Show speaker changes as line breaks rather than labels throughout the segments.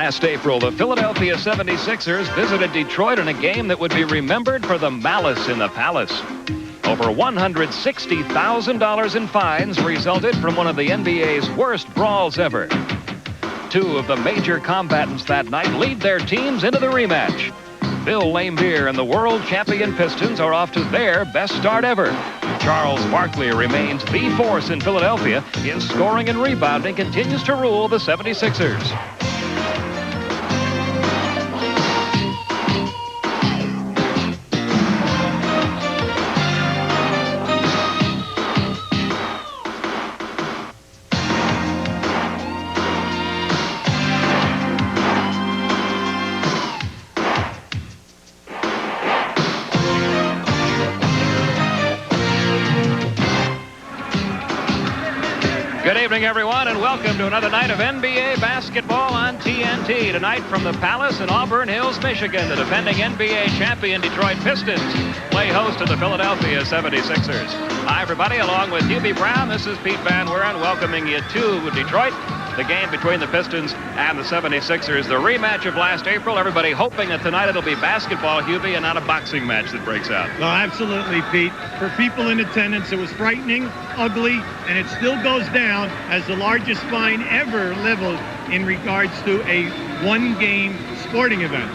Last April, the Philadelphia 76ers visited Detroit in a game that would be remembered for the malice in the palace. Over $160,000 in fines resulted from one of the NBA's worst brawls ever. Two of the major combatants that night lead their teams into the rematch. Bill Laimbeer and the world champion Pistons are off to their best start ever. Charles Barkley remains the force in Philadelphia. His scoring and rebounding continues to rule the 76ers. Good evening, everyone, and welcome to another night of NBA basketball on TNT. Tonight from the Palace in Auburn Hills, Michigan, the defending NBA champion Detroit Pistons play host to the Philadelphia 76ers. Hi, everybody. Along with Hubie Brown, this is Pete Van Wieren welcoming you to Detroit. The game between the Pistons and the 76ers, the rematch of last April. Everybody hoping that tonight it'll be basketball, Hubie, and not a boxing match that breaks out.
Well, absolutely, Pete. For people in attendance, it was frightening, ugly, and it still goes down as the largest fine ever leveled in regards to a one-game sporting event.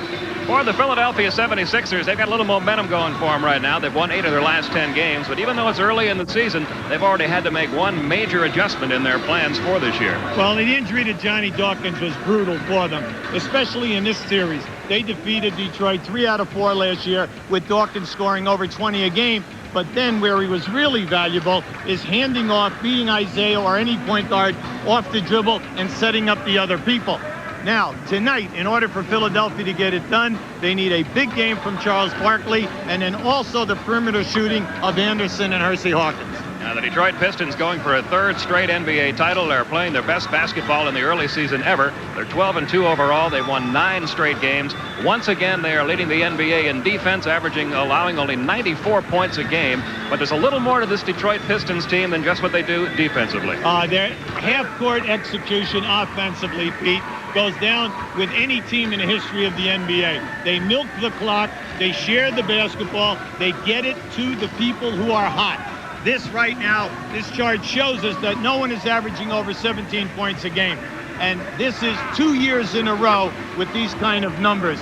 For the Philadelphia 76ers, they've got a little momentum going for them right now. They've won 8 of their last 10 games, but even though it's early in the season, they've already had to make one major adjustment in their plans for this year.
Well, the injury to Johnny Dawkins was brutal for them, especially in this series. They defeated Detroit 3 out of 4 last year, with Dawkins scoring over 20 a game. But then where he was really valuable is handing off, beating Isaiah or any point guard off the dribble and setting up the other people. Now, tonight, in order for Philadelphia to get it done, they need a big game from Charles Barkley and then also the perimeter shooting of Anderson and Hersey Hawkins.
Now, the Detroit Pistons going for a third straight NBA title. They're playing their best basketball in the early season ever. They're 12-2 overall. They've won 9 straight games. Once again, they are leading the NBA in defense, allowing only 94 points a game. But there's a little more to this Detroit Pistons team than just what they do defensively.
Their half-court execution offensively, Pete, goes down with any team in the history of the NBA. They milk the clock. They share the basketball. They get it to the people who are hot. This right now, this chart shows us that no one is averaging over 17 points a game. And this is 2 years in a row with these kind of numbers.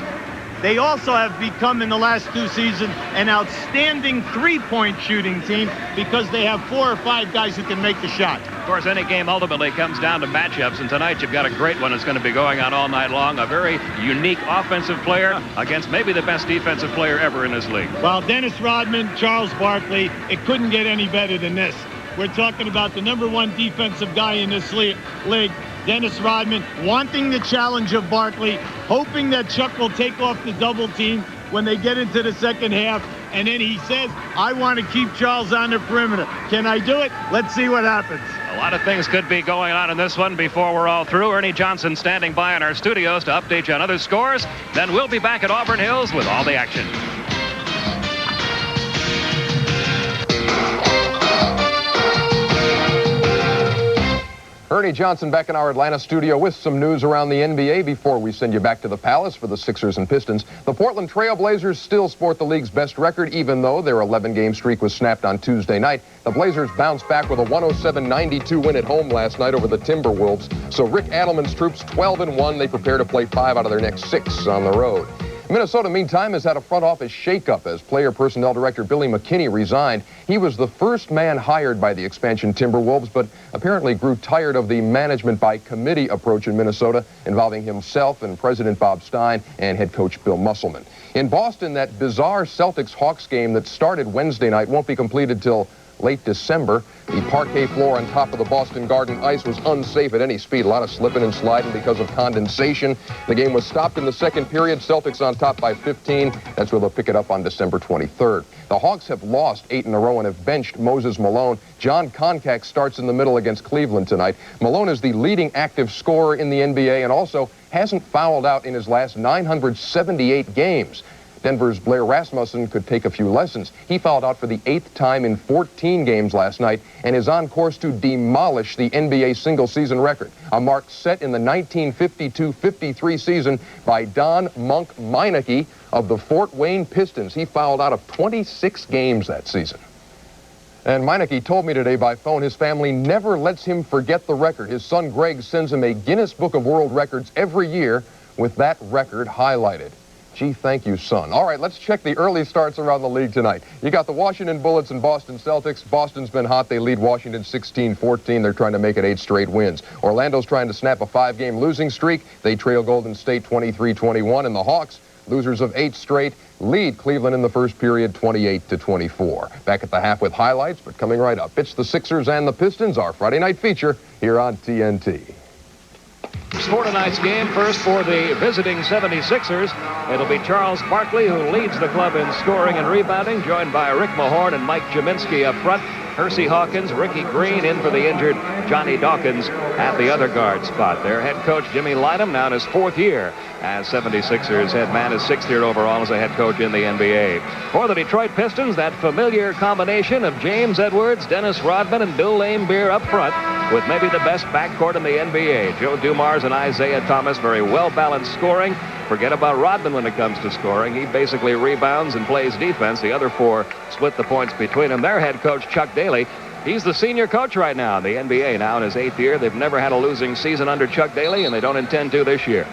They also have become, in the last 2 seasons, an outstanding three-point shooting team because they have 4 or 5 guys who can make the shot.
Of course, any game ultimately comes down to matchups, and tonight you've got a great one that's going to be going on all night long. A very unique offensive player against maybe the best defensive player ever in this league.
Well, Dennis Rodman, Charles Barkley, it couldn't get any better than this. We're talking about the #1 defensive guy in this league. Dennis Rodman wanting the challenge of Barkley, hoping that Chuck will take off the double team when they get into the second half. And then he says, I want to keep Charles on the perimeter. Can I do it? Let's see what happens.
A lot of things could be going on in this one before we're all through. Ernie Johnson standing by in our studios to update you on other scores. Then we'll be back at Auburn Hills with all the action.
Ernie Johnson back in our Atlanta studio with some news around the NBA before we send you back to the Palace for the Sixers and Pistons. The Portland Trail Blazers still sport the league's best record, even though their 11-game streak was snapped on Tuesday night. The Blazers bounced back with a 107-92 win at home last night over the Timberwolves. So Rick Adelman's troops 12-1. They prepare to play 5 out of their next 6 on the road. Minnesota, meantime, has had a front office shakeup as player personnel director Billy McKinney resigned. He was the first man hired by the expansion Timberwolves, but apparently grew tired of the management by committee approach in Minnesota, involving himself and President Bob Stein and head coach Bill Musselman. In Boston, that bizarre Celtics-Hawks game that started Wednesday night won't be completed till late December. The parquet floor on top of the Boston Garden ice was unsafe at any speed. A lot of slipping and sliding because of condensation. The game was stopped in the second period. Celtics on top by 15. That's where they'll pick it up on December 23rd. The Hawks have lost 8 in a row and have benched Moses Malone. John Koncak starts in the middle against Cleveland tonight. Malone is the leading active scorer in the NBA and also hasn't fouled out in his last 978 games. Denver's Blair Rasmussen could take a few lessons. He fouled out for the 8th time in 14 games last night and is on course to demolish the NBA single-season record, a mark set in the 1952-53 season by Don Monk Meineke of the Fort Wayne Pistons. He fouled out of 26 games that season. And Meineke told me today by phone his family never lets him forget the record. His son Greg sends him a Guinness Book of World Records every year with that record highlighted. Gee, thank you, son. All right, let's check the early starts around the league tonight. You got the Washington Bullets and Boston Celtics. Boston's been hot. They lead Washington 16-14. They're trying to make it 8 straight wins. Orlando's trying to snap a 5-game losing streak. They trail Golden State 23-21. And the Hawks, losers of 8 straight, lead Cleveland in the first period 28-24. Back at the half with highlights, but coming right up, it's the Sixers and the Pistons, our Friday night feature here on TNT.
For tonight's game, first for the visiting 76ers, it'll be Charles Barkley, who leads the club in scoring and rebounding, joined by Rick Mahorn and Mike Jaminski up front. Hersey Hawkins, Ricky Green in for the injured Johnny Dawkins at the other guard spot. Their head coach, Jimmy Lynam, now in his 4th year as 76ers head man, his 6th year overall as a head coach in the NBA. For the Detroit Pistons, that familiar combination of James Edwards, Dennis Rodman, and Bill Laimbeer up front, with maybe the best backcourt in the NBA. Joe Dumars and Isaiah Thomas, very well-balanced scoring. Forget about Rodman when it comes to scoring. He basically rebounds and plays defense. The other 4 split the points between them. Their head coach, Chuck Daly, he's the senior coach right now in the NBA, now in his 8th year. They've never had a losing season under Chuck Daly, and they don't intend to this year.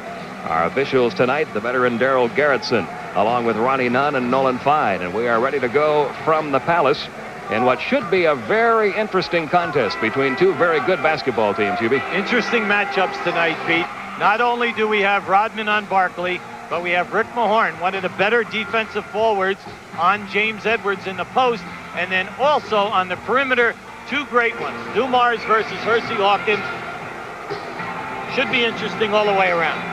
Our officials tonight, the veteran Darrell Garrettson, along with Ronnie Nunn and Nolan Fine. And we are ready to go from the Palace in what should be a very interesting contest between 2 very good basketball teams, Hubie.
Interesting matchups tonight, Pete. Not only do we have Rodman on Barkley, but we have Rick Mahorn, one of the better defensive forwards, on James Edwards in the post, and then also on the perimeter, 2 great ones, Dumars versus Hersey Hawkins. Should be interesting all the way around.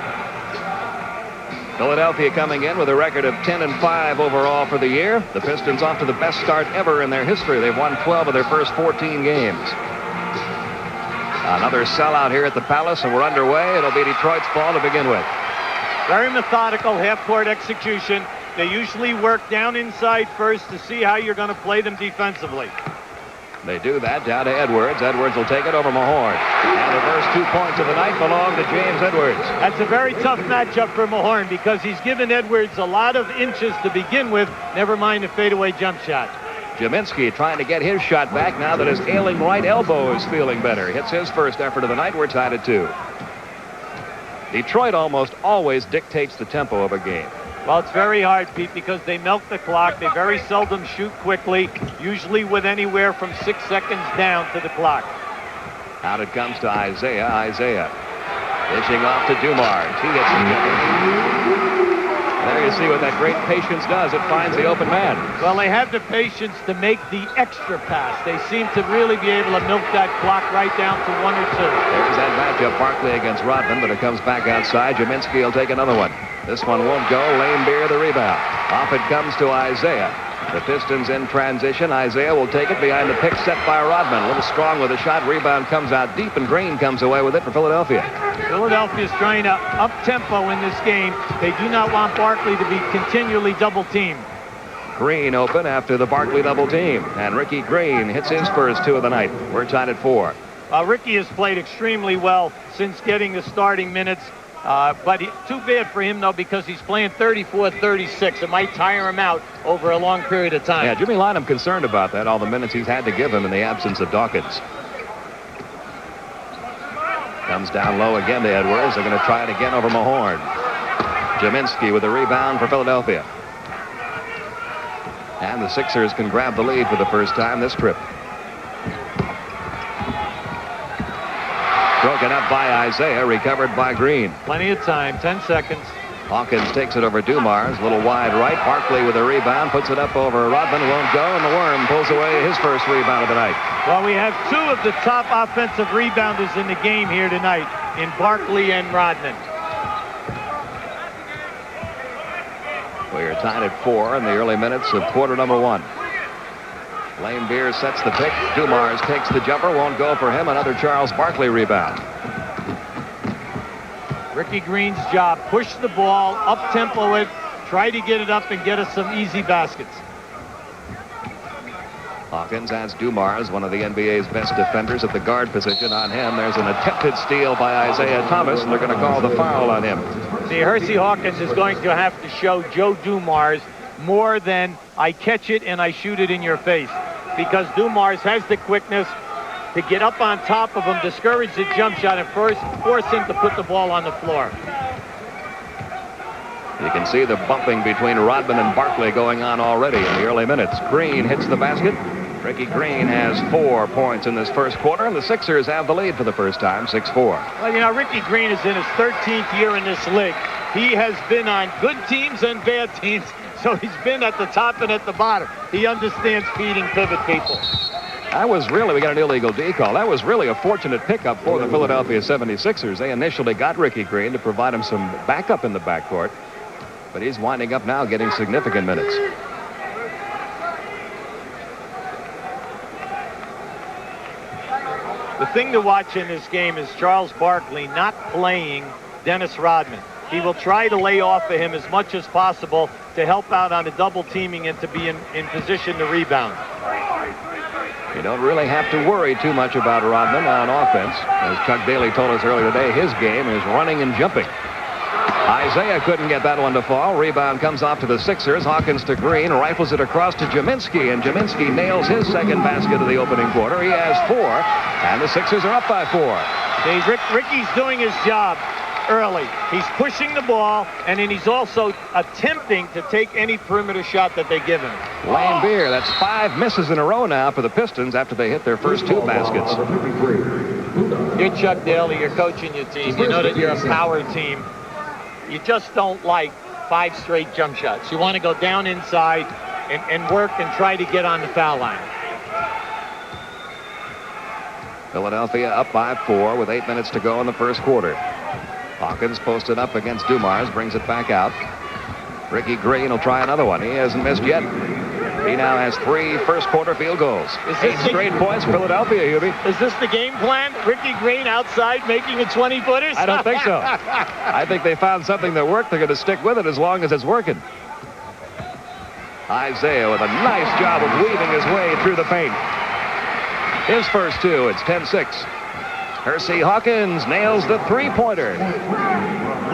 Philadelphia coming in with a record of 10-5 overall for the year. The Pistons off to the best start ever in their history. They've won 12 of their first 14 games. Another sellout here at the Palace, and we're underway. It'll be Detroit's ball to begin with.
Very methodical half-court execution. They usually work down inside first to see how you're going to play them defensively.
They do that down to Edwards. Edwards will take it over Mahorn. And the first 2 points of the night belong to James Edwards.
That's a very tough matchup for Mahorn because he's given Edwards a lot of inches to begin with, never mind the fadeaway jump shot.
Jaminski trying to get his shot back now that his ailing right elbow is feeling better. Hits his first effort of the night. We're tied at 2. Detroit almost always dictates the tempo of a game.
Well, it's very hard, Pete, because they milk the clock. They very seldom shoot quickly, usually with anywhere from 6 seconds down to the clock.
Out it comes to Isaiah. Isaiah dishing off to Dumars. He gets it. There you see what that great patience does. It finds the open man.
Well, they have the patience to make the extra pass. They seem to really be able to milk that clock right down to 1 or 2.
There's that matchup, Barkley against Rodman, but it comes back outside. Jaminski will take another one. This one won't go. Laimbeer the rebound. Off it comes to Isaiah. The Pistons in transition. Isaiah will take it behind the pick set by Rodman. A little strong with a shot. Rebound comes out deep, and Green comes away with it for Philadelphia.
Philadelphia's trying to up tempo in this game. They do not want Barkley to be continually double teamed.
Green open after the Barkley double team. And Ricky Green hits his first 2 of the night. We're tied at 4.
Ricky has played extremely well since getting the starting minutes. But too bad for him, though, because he's playing 34-36. It might tire him out over a long period of time.
Yeah, Jimmy Lynam concerned about that, all the minutes he's had to give him in the absence of Dawkins. Comes down low again to Edwards. They're going to try it again over Mahorn. Jaminski with a rebound for Philadelphia. And the Sixers can grab the lead for the first time this trip. Broken up by Isaiah, recovered by Green.
Plenty of time, 10 seconds.
Hawkins takes it over Dumars, a little wide right. Barkley with a rebound, puts it up over Rodman, won't go, and the Worm pulls away his first rebound of the night.
Well, we have 2 of the top offensive rebounders in the game here tonight, in Barkley and Rodman.
We are tied at 4 in the early minutes of quarter number 1. Laimbeer sets the pick. Dumars takes the jumper, won't go for him. Another Charles Barkley rebound.
Ricky Green's job, push the ball, up-tempo it, Try to get it up and get us some easy baskets.
Hawkins has Dumars, one of the NBA's best defenders, at the guard position on him. There's an attempted steal by Isaiah Thomas, and they're going to call the foul on him.
See, Hersey Hawkins is going to have to show Joe Dumars more than I catch it and I shoot it in your face, because Dumars has the quickness to get up on top of him, discourage the jump shot, and force him to put the ball on the floor.
You can see the bumping between Rodman and Barkley going on already in the early minutes. Green hits the basket. Ricky Green has 4 points in this first quarter, and the Sixers have the lead for the first time, 6-4.
Well, you know, Ricky Green is in his 13th year in this league. He has been on good teams and bad teams, so he's been at the top and at the bottom. He understands feeding pivot people.
We got an illegal D call. That was really a fortunate pickup for the Philadelphia 76ers. They initially got Ricky Green to provide him some backup in the backcourt, but he's winding up now getting significant minutes.
The thing to watch in this game is Charles Barkley not playing Dennis Rodman. He will try to lay off of him as much as possible to help out on the double teaming and to be in position to rebound.
You don't really have to worry too much about Rodman on offense. As Chuck Daly told us earlier today, his game is running and jumping. Isaiah couldn't get that one to fall. Rebound comes off to the Sixers. Hawkins to Green, rifles it across to Jaminski, and Jaminski nails his second basket of the opening quarter. He has 4, and the Sixers are up by 4.
See, Ricky's doing his job early. He's pushing the ball, and then he's also attempting to take any perimeter shot that they give him.
Lane Beer, that's 5 misses in a row now for the Pistons after they hit their first 2 baskets.
You're Chuck Daly, you're coaching your team. You know that you're a power team. You just don't like 5 straight jump shots. You want to go down inside and work and try to get on the foul line.
Philadelphia up by 4 with 8 minutes to go in the first quarter. Hawkins posted up against Dumars, brings it back out. Ricky Green will try another one. He hasn't missed yet. He now has 3 first-quarter field goals. 8 straight points for Philadelphia, Hubie.
Is this the game plan? Ricky Green outside making a 20-footer?
I don't think so. I think they found something that worked. They're going to stick with it as long as it's working. Isaiah with a nice job of weaving his way through the paint. His first 2, it's 10-6. Hersey Hawkins nails the 3-pointer.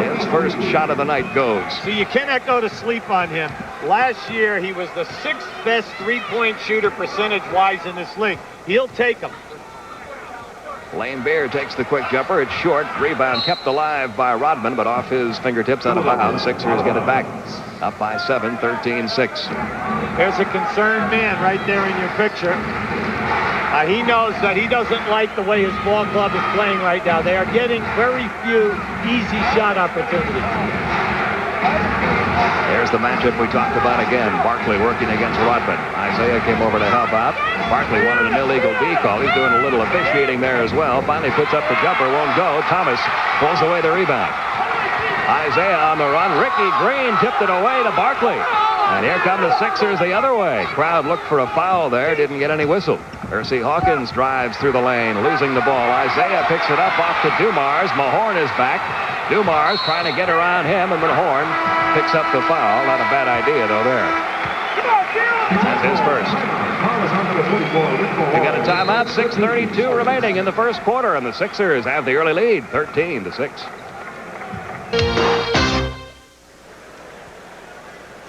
His first shot of the night goes.
So you cannot go to sleep on him. Last year, he was the 6th best 3-point shooter percentage-wise in this league. He'll take him.
Lane Beer takes the quick jumper. It's short. Rebound kept alive by Rodman, but off his fingertips out of bounds. Sixers get it back. Up by 7, 13-6.
There's a concerned man right there in your picture. He knows that he doesn't like the way his ball club is playing right now. They are getting very few easy shot opportunities.
There's the matchup we talked about again. Barkley working against Rodman. Isaiah came over to help out. Barkley wanted an illegal D call. He's doing a little officiating there as well. Finally puts up the jumper, won't go. Thomas pulls away the rebound. Isaiah on the run. Ricky Green tipped it away to Barkley. And here come the Sixers the other way. Crowd looked for a foul there, didn't get any whistle. Hersey Hawkins drives through the lane, losing the ball. Isaiah picks it up off to Dumars. Mahorn is back. Dumars trying to get around him, and Mahorn picks up the foul. Not a bad idea, though, there. That's his first. We got a timeout, 6:32 remaining in the first quarter, and the Sixers have the early lead, 13-6.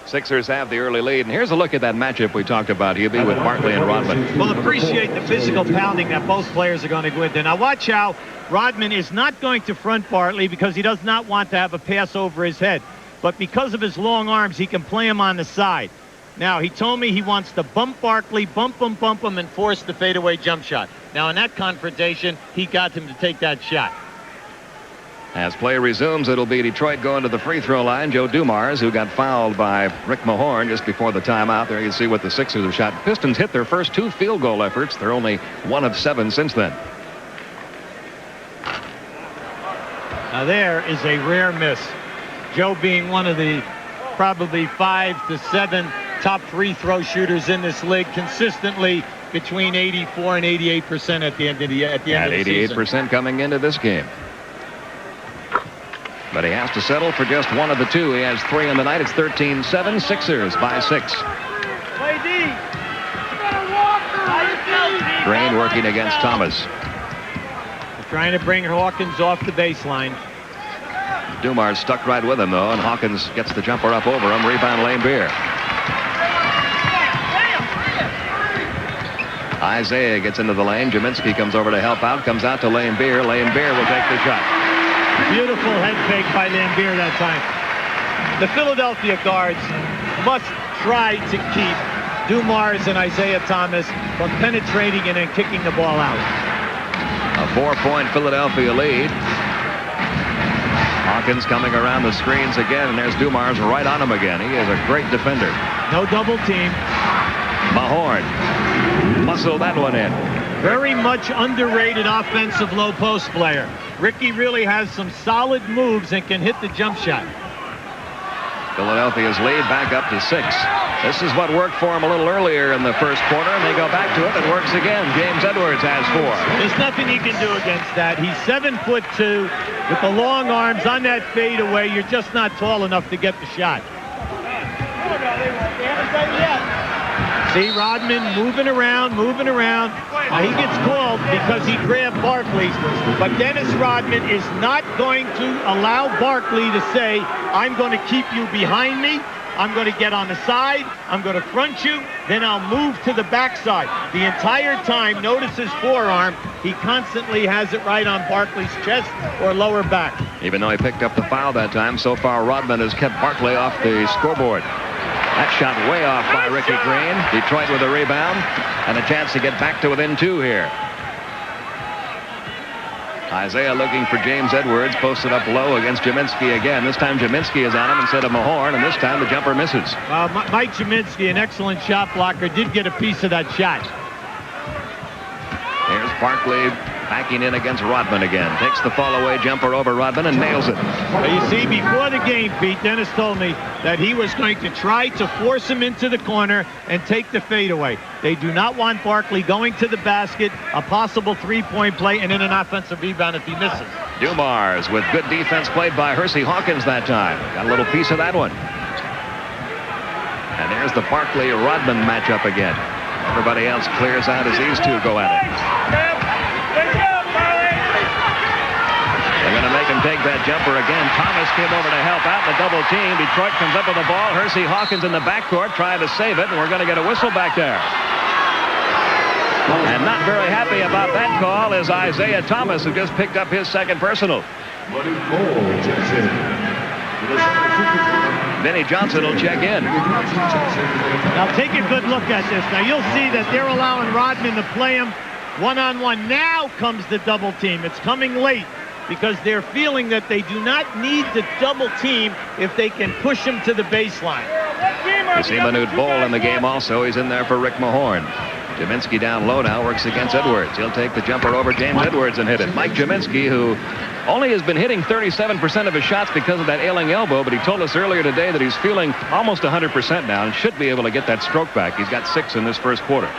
Sixers have the early lead, and here's a look at that matchup we talked about, Hubie, with Barkley and Rodman.
Well, appreciate the physical pounding that both players are going to go into. Now watch how Rodman is not going to front Barkley because he does not want to have a pass over his head. But because of his long arms, he can play him on the side. Now, he told me he wants to bump Barkley, bump him, and force the fadeaway jump shot. Now, in that confrontation, he got him to take that shot.
As play resumes, it'll be Detroit going to the free throw line. Joe Dumars, who got fouled by Rick Mahorn just before the timeout. There you can see what the Sixers have shot. Pistons hit their first 2 field goal efforts. They're only 1 of 7 since then.
Now there is a rare miss. Joe being one of the probably 5 to 7 top free throw shooters in this league, consistently between 84 and 88% at the end of the season.
88% coming into this game. But he has to settle for just one of the two. He has 3 in the night. It's 13-7. Sixers by 6. Green working against Thomas.
They're trying to bring Hawkins off the baseline.
Dumars stuck right with him, though, and Hawkins gets the jumper up over him. Rebound, Lane Beer. Isaiah gets into the lane. Jaminski comes over to help out. Comes out to Lane Beer. Lane Beer will take the shot.
Beautiful head fake by Lane Beer that time. The Philadelphia guards must try to keep Dumars and Isaiah Thomas from penetrating and then kicking the ball out.
A 4-point Philadelphia lead. Hawkins coming around the screens again, and there's Dumars right on him again. He is a great defender.
No double team.
Mahorn muscle that one in.
Very much underrated offensive low post player. Ricky really has some solid moves and can hit the jump shot.
Philadelphia's lead back up to 6. This is what worked for him a little earlier in the first quarter, and they go back to it. It works again. James Edwards has 4.
There's nothing he can do against that. He's 7'2" with the long arms on that fadeaway. You're just not tall enough to get the shot. See Rodman moving around. Now he gets called because he grabbed Barkley, but Dennis Rodman is not going to allow Barkley to say, I'm going to keep you behind me. I'm going to get on the side. I'm going to front you. Then I'll move to the backside. The entire time, notice his forearm. He constantly has it right on Barkley's chest or lower back.
Even though he picked up the foul that time, so far Rodman has kept Barkley off the scoreboard. That shot way off by Ricky Green. Detroit with a rebound and a chance to get back to within 2 here. Isaiah looking for James Edwards, posted up low against Jaminski again. This time Jaminski is on him instead of Mahorn, and this time the jumper misses.
Mike Jaminski, an excellent shot blocker, did get a piece of that shot.
Here's Barkley backing in against Rodman again. Takes the fall-away jumper over Rodman and nails it.
Well, you see, before the game, Pete, Dennis told me that he was going to try to force him into the corner and take the fadeaway. They do not want Barkley going to the basket, a possible 3-point play, and then an offensive rebound if he misses.
Dumars with good defense played by Hersey Hawkins that time. Got a little piece of that one. And there's the Barkley-Rodman matchup again. Everybody else clears out as these two go at it. They're going to make him take that jumper again. Thomas came over to help out in the double team. Detroit comes up with the ball. Hersey Hawkins in the backcourt trying to save it, and we're going to get a whistle back there. And not very happy about that call is Isaiah Thomas, who just picked up his second personal. Vinnie Johnson will check in.
Now take a good look at this. Now you'll see that they're allowing Rodman to play him one-on-one. Now comes the double team. It's coming late because they're feeling that they do not need the double team if they can push him to the baseline.
You see Manute Bol in the game also. He's in there for Rick Mahorn. Jaminski down low now, works against Edwards. He'll take the jumper over James Edwards and hit it. Mike Jaminski, who only has been hitting 37% of his shots because of that ailing elbow, but he told us earlier today that he's feeling almost 100% now and should be able to get that stroke back. He's got 6 in this first quarter.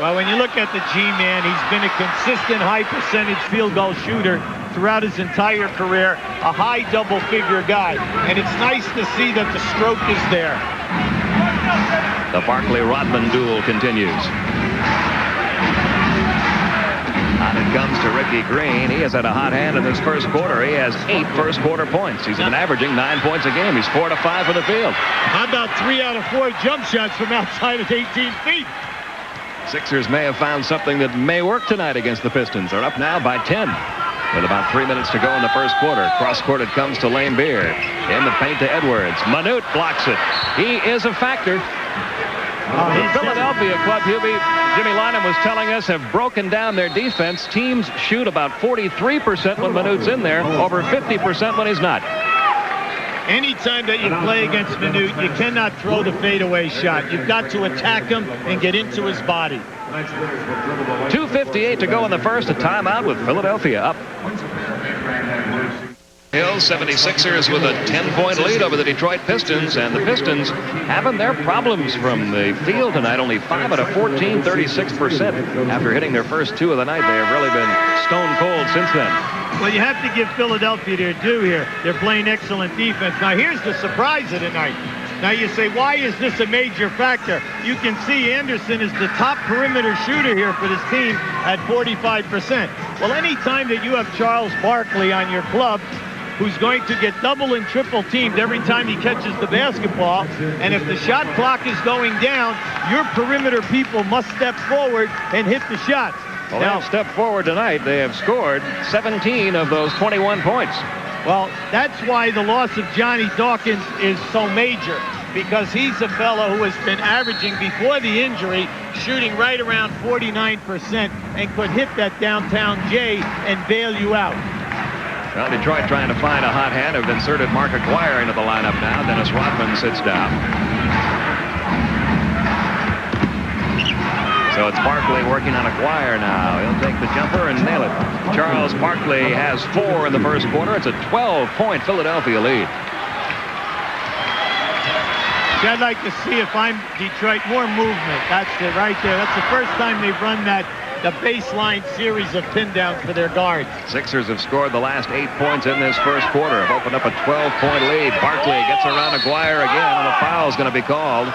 Well, when you look at the G-man, he's been a consistent high-percentage field goal shooter throughout his entire career, a high double-figure guy, and it's nice to see that the stroke is there.
The Barkley-Rodman duel continues. And it comes to Ricky Green. He has had a hot hand in this first quarter. He has 8 first-quarter points. He's been averaging 9 points a game. He's 4 to 5 for the field.
How about 3 out of 4 jump shots from outside of 18 feet?
Sixers may have found something that may work tonight against the Pistons. They're up now by 10. With about 3 minutes to go in the first quarter. Cross-court it comes to Lane Beer. In the paint to Edwards. Manute blocks it. He is a factor. The Philadelphia club, Jimmy Lynam was telling us, have broken down their defense. Teams shoot about 43% when Manute's in there, over 50% when he's not.
Anytime that you play against Manute, you cannot throw the fadeaway shot. You've got to attack him and get into his body.
2:58 to go in the first. A timeout with Philadelphia up. Hills 76ers with a 10-point lead over the Detroit Pistons, and the Pistons having their problems from the field tonight. Only 5 out of 14, 36%. After hitting their first 2 of the night, they have really been stone cold since then.
Well, you have to give Philadelphia their due here. They're playing excellent defense. Now, here's the surprise of the night. Now, you say, why is this a major factor? You can see Anderson is the top perimeter shooter here for this team at 45%. Well, any time that you have Charles Barkley on your club, who's going to get double and triple teamed every time he catches the basketball, and if the shot clock is going down, your perimeter people must step forward and hit the shots.
Well, now, they've stepped forward tonight. They have scored 17 of those 21 points.
Well, that's why the loss of Johnny Dawkins is so major, because he's a fellow who has been averaging before the injury, shooting right around 49% and could hit that downtown J and bail you out.
Well, Detroit trying to find a hot hand. Have inserted Mark Aguirre into the lineup now. Dennis Rodman sits down. So it's Barkley working on Aguirre now. He'll take the jumper and nail it. Charles Barkley has 4 in the first quarter. It's a 12-point Philadelphia lead.
See, I'd like to see, if I'm Detroit, more movement. That's it right there. That's the first time they've run the baseline series of pin downs for their guards.
Sixers have scored the last 8 points in this first quarter. Have opened up a 12-point lead. Barkley gets around Aguirre again, and a foul is going to be called.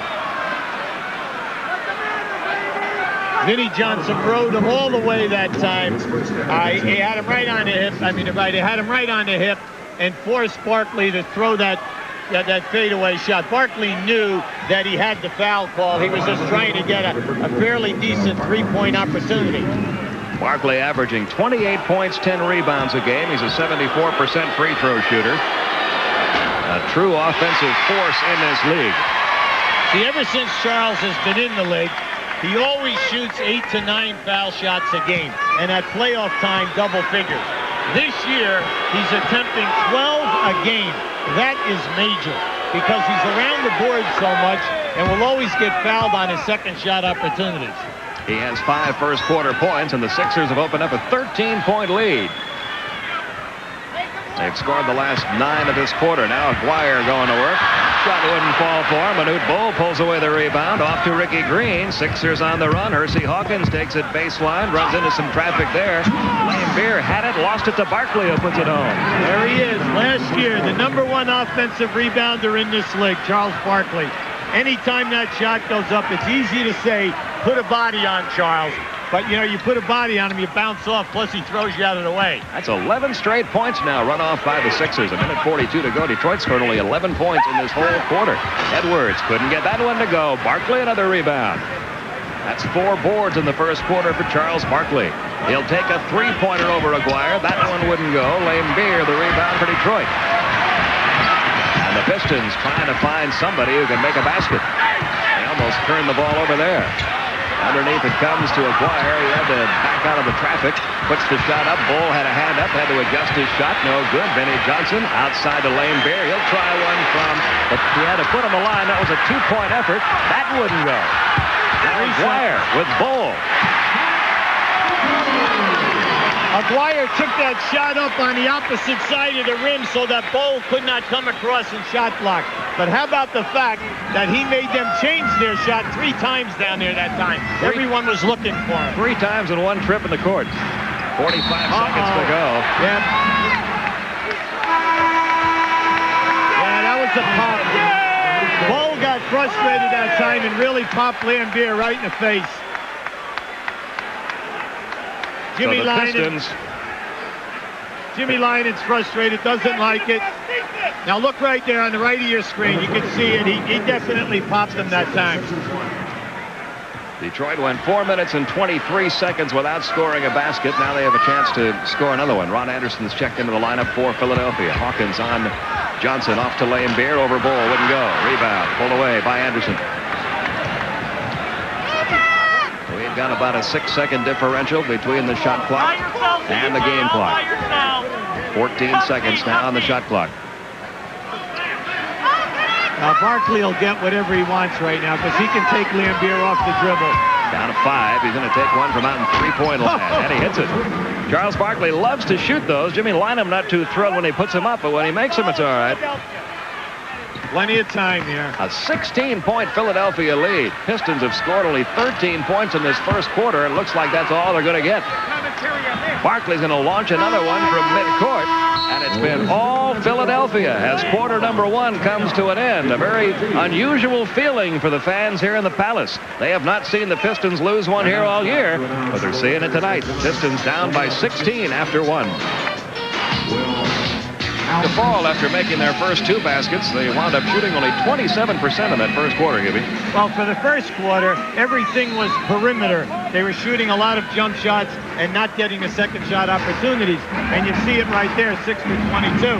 Vinnie Johnson rode him all the way that time. He had him right on the hip. They had him right on the hip and forced Barkley to throw that fadeaway shot. Barkley knew that he had the foul call. He was just trying to get a fairly decent three-point opportunity.
Barkley averaging 28 points, 10 rebounds a game. He's a 74% free throw shooter. A true offensive force in this league.
See, ever since Charles has been in the league, he always shoots 8 to 9 foul shots a game, and at playoff time, double figures. This year, he's attempting 12 a game. That is major, because he's around the board so much and will always get fouled on his second shot opportunities.
He has 5 first quarter points, and the Sixers have opened up a 13-point lead. They've scored the last 9 of this quarter. Now Aguirre going to work. Shot wouldn't fall for him. Manute Bol pulls away the rebound. Off to Ricky Green. Sixers on the run. Hersey Hawkins takes it baseline. Runs into some traffic there. Lane Beer had it. Lost it to Barkley, who puts it home.
There he is. Last year, the #1 offensive rebounder in this league, Charles Barkley. Anytime that shot goes up, it's easy to say, put a body on Charles. But, you put a body on him, you bounce off, plus he throws you out of the way.
That's 11 straight points now run off by the Sixers. 1:42 to go. Detroit scored only 11 points in this whole quarter. Edwards couldn't get that one to go. Barkley another rebound. That's 4 boards in the first quarter for Charles Barkley. He'll take a 3-pointer over Aguirre. That one wouldn't go. Lane Beer, the rebound for Detroit. And the Pistons trying to find somebody who can make a basket. They almost turned the ball over there. Underneath it comes to Aguirre. He had to back out of the traffic. Puts the shot up. Bull had a hand up. Had to adjust his shot. No good. Vinnie Johnson outside to Lane Beer. He'll try one from, but he had to put on the line. That was a 2-point effort. That wouldn't go. Now Aguirre with Bull.
Aguirre took that shot up on the opposite side of the rim so that Bull could not come across and shot block. But how about the fact that he made them change their shot 3 times down there that time? Everyone was looking for him.
3 times in one trip in the court. 45 seconds to go.
Yeah, that was a pop. Bull got frustrated that time and really popped Lane Beer right in the face. Jimmy Linen's frustrated, doesn't like it. Now look right there on the right of your screen. You can see it. He definitely popped him that time.
Detroit went 4 minutes and 23 seconds without scoring a basket. Now they have a chance to score another one. Ron Anderson's checked into the lineup for Philadelphia. Hawkins on Johnson, off to Lane Beer, over Bull, wouldn't go. Rebound, pulled away by Anderson. We've got about a 6-second differential between the shot clock and the game clock. 14 seconds now on the shot clock.
Now Barkley will get whatever he wants right now because he can take Lane Beer off the dribble.
Down to 5. He's going to take one from out in 3-point line, and he hits it. Charles Barkley loves to shoot those. Jimmy Lynam not too thrilled when he puts them up, but when he makes them, it's all right.
Plenty of time here.
A 16-point Philadelphia lead. Pistons have scored only 13 points in this first quarter. It looks like that's all they're going to get. Barkley's going to launch another one from midcourt, and it's been all Philadelphia as quarter number 1 comes to an end. A very unusual feeling for the fans here in the Palace. They have not seen the Pistons lose one here all year, but they're seeing it tonight. Pistons down by 16 after 1. To fall after making their first 2 baskets, they wound up shooting only 27% in that first quarter, Gibby.
Well, for the first quarter, everything was perimeter. They were shooting a lot of jump shots and not getting the second shot opportunities. And you see it right there, 6 for 22.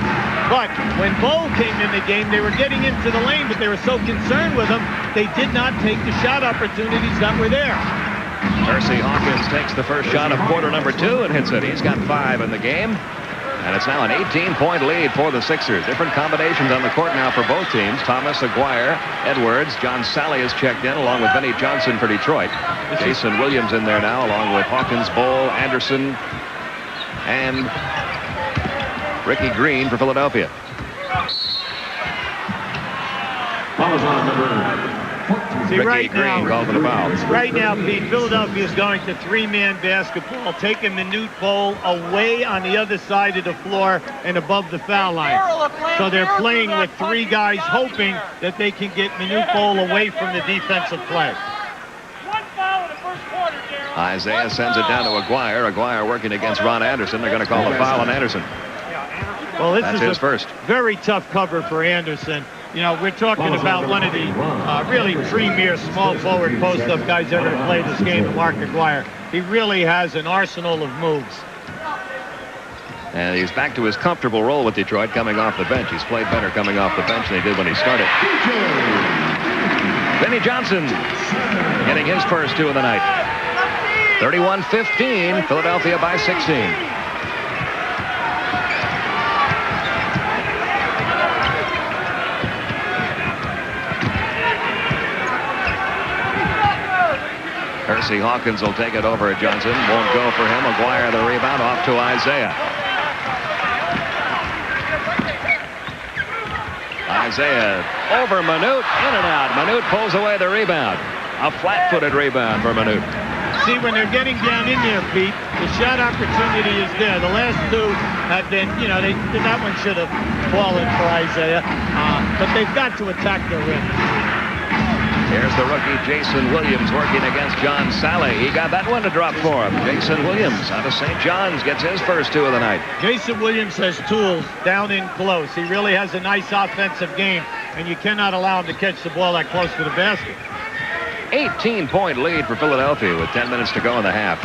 But when Bo came in the game, they were getting into the lane, but they were so concerned with him, they did not take the shot opportunities that were there.
Percy Hawkins takes the first shot of quarter number 2 and hits it. He's got 5 in the game. And it's now an 18-point lead for the Sixers. Different combinations on the court now for both teams. Thomas, Aguirre, Edwards. John Sally is checked in along with Vinnie Johnson for Detroit. Jason Williams in there now along with Hawkins, Bol, Anderson, and Ricky Green for Philadelphia.
See,
Ricky Green called for the foul.
Right now, Pete, Philadelphia is going to 3-man basketball, taking Manute Bol away on the other side of the floor and above the foul line. So they're playing with 3 guys, hoping that they can get Manute Bol away from the defensive play.
Isaiah sends it down to Aguirre. Aguirre working against Ron Anderson. They're going to call the foul on Anderson.
Well, this
That's
is
his first.
Very tough cover for Anderson. You know, we're talking about one of the really premier small forward post-up guys ever to play this game, Mark Aguirre. He really has an arsenal of moves.
And he's back to his comfortable role with Detroit coming off the bench. He's played better coming off the bench than he did when he started. Vinnie Johnson getting his first 2 of the night. 31-15, Philadelphia by 16. Percy Hawkins will take it over at Johnson. Won't go for him. Aguirre the rebound off to Isaiah. Isaiah over Manute, in and out. Manute pulls away the rebound. A flat-footed rebound for Manute.
See, when they're getting down in there, Pete, the shot opportunity is there. The last 2 have been, you know, that one should have fallen for Isaiah, but they've got to attack their rim.
Here's the rookie Jason Williams working against John Sally. He got that one to drop for him. Jason Williams out of St. John's gets his first 2 of the night.
Jason Williams has tools down in close. He really has a nice offensive game, and you cannot allow him to catch the ball that close to the basket.
18-point lead for Philadelphia with 10 minutes to go in the half.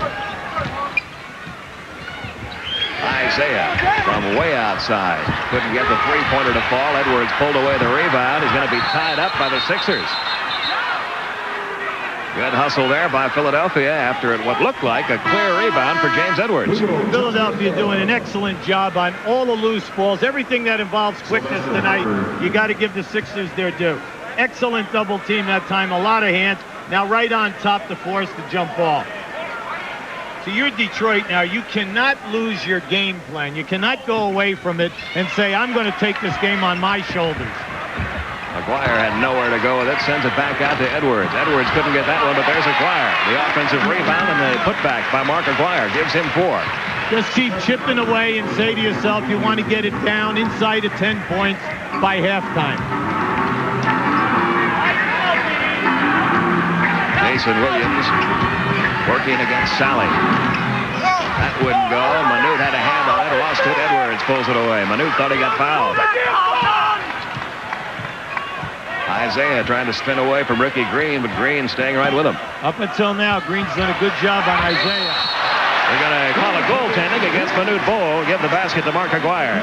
Isaiah from way outside. Couldn't get the 3-pointer to fall. Edwards pulled away the rebound. He's going to be tied up by the Sixers. Good hustle there by Philadelphia after what looked like a clear rebound for James Edwards.
Philadelphia doing an excellent job on all the loose balls. Everything that involves quickness tonight, you got to give the Sixers their due. Excellent double team that time. A lot of hands. Now right on top to force the jump ball. So you're Detroit now. You cannot lose your game plan. You cannot go away from it and say, I'm going to take this game on my shoulders.
Aguirre had nowhere to go with it. Sends it back out to Edwards. Edwards couldn't get that one, but there's Aguirre. The offensive rebound and the putback by Mark Aguirre gives him 4.
Just keep chipping away and say to yourself, you want to get it down inside of 10 points by halftime.
Jason Williams working against Sally. That wouldn't go. Manute had a hand on it. Lost it. Edwards pulls it away. Manute thought he got fouled. Isaiah trying to spin away from Ricky Green, but Green staying right with him.
Up until now, Green's done a good job on Isaiah.
They're going to call a goaltending against Manute Bol. Give the basket to Mark Aguirre.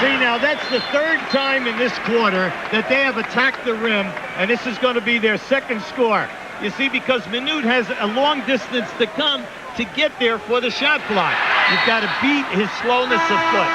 See, now that's the 3rd time in this quarter that they have attacked the rim, and this is going to be their 2nd score. You see, because Manute has a long distance to come to get there for the shot block. You've got to beat his slowness of foot.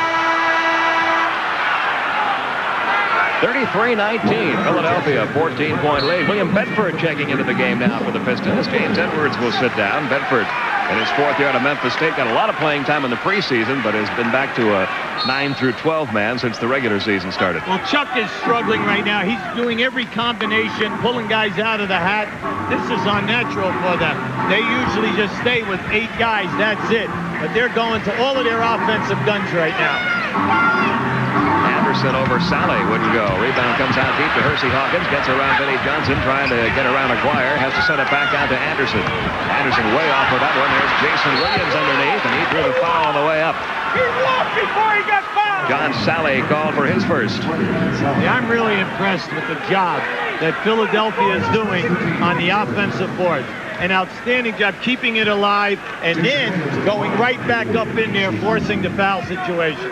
33-19, Philadelphia, 14-point lead. William Bedford checking into the game now for the Pistons. James Edwards will sit down. Bedford in his 4th year out of Memphis State. Got a lot of playing time in the preseason, but has been back to a 9 through 12 man since the regular season started.
Well, Chuck is struggling right now. He's doing every combination, pulling guys out of the hat. This is unnatural for them. They usually just stay with 8 guys. That's it. But they're going to all of their offensive guns right now.
Anderson over Sally, wouldn't go. Rebound comes out deep to Hersey Hawkins, gets around Vinnie Johnson, trying to get around Aguirre, has to send it back out to Anderson. Anderson way off with that one. There's Jason Williams underneath, and he drew the foul on the way up.
He walked before he got fouled.
John Sally called for his first.
Yeah, I'm really impressed with the job that Philadelphia is doing on the offensive board. An outstanding job keeping it alive and then going right back up in there, forcing the foul situation.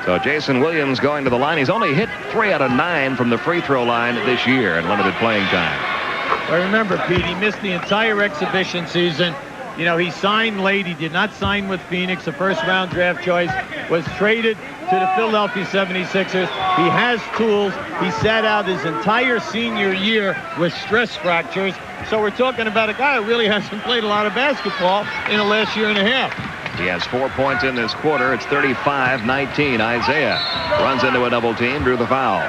So Jason Williams going to the line. He's only hit 3 out of 9 from the free throw line this year in limited playing time.
Well, remember, Pete, he missed the entire exhibition season. You know, he signed late. He did not sign with Phoenix. A first-round draft choice, was traded to the Philadelphia 76ers. He has tools. He sat out his entire senior year with stress fractures. So we're talking about a guy who really hasn't played a lot of basketball in the last year and a half.
He has 4 points in this quarter. It's 35-19. Isaiah runs into a double team, drew the foul.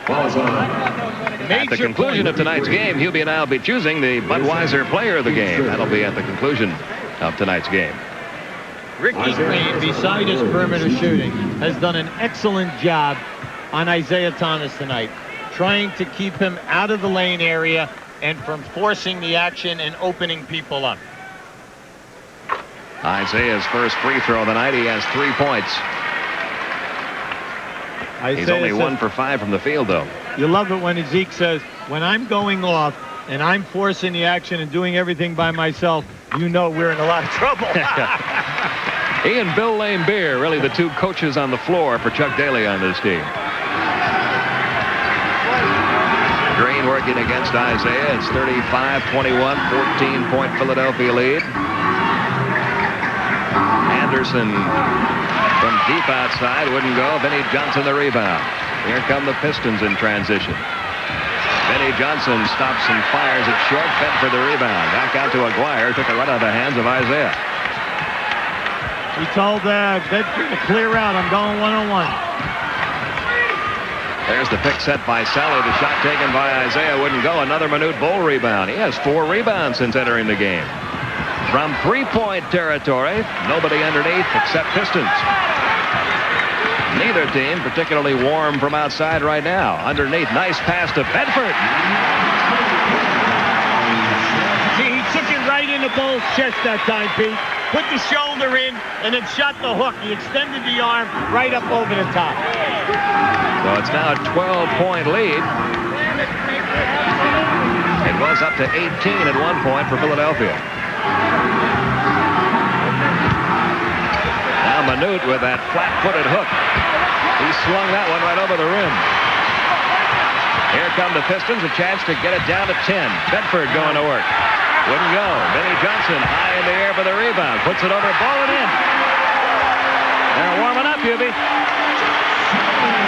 At the conclusion of tonight's game, Hubie and I will be choosing the Budweiser player of the game. That'll be at the conclusion of tonight's game.
Ricky Green, beside his perimeter shooting, has done an excellent job on Isaiah Thomas tonight, trying to keep him out of the lane area and from forcing the action and opening people up.
Isaiah's first free throw of the night. He has 3 points. He's only 1 for 5 from the field, though.
You love it when Zeke says, when I'm going off and I'm forcing the action and doing everything by myself, you know we're in a lot of trouble.
He and Bill Lane-Beer, really the 2 coaches on the floor for Chuck Daly on this team. Green working against Isaiah. It's 35-21, 14-point Philadelphia lead. Anderson from deep outside wouldn't go. Vinnie Johnson the rebound. Here come the Pistons in transition. Vinnie Johnson stops and fires it short. Bedford the rebound. Back out to Aguirre. Took it right out of the hands of Isaiah.
He told Bedford to clear out. I'm going one-on-one.
There's the pick set by Sally. The shot taken by Isaiah wouldn't go. Another Manute Bol rebound. He has 4 rebounds since entering the game. From 3-point territory, nobody underneath except Pistons. Neither team particularly warm from outside right now. Underneath, nice pass to Bedford.
See, he took it right into Bol's chest that time, Pete. Put the shoulder in and then shot the hook. He extended the arm right up over the top.
So it's now a 12-point lead. It was up to 18 at one point for Philadelphia. Now Manute with that flat-footed hook. He swung that one right over the rim. Here come the Pistons, a chance to get it down to 10. Bedford going to work. Wouldn't go. Vinnie Johnson high in the air for the rebound. Puts it over Bol and in. They're warming up, Hubie.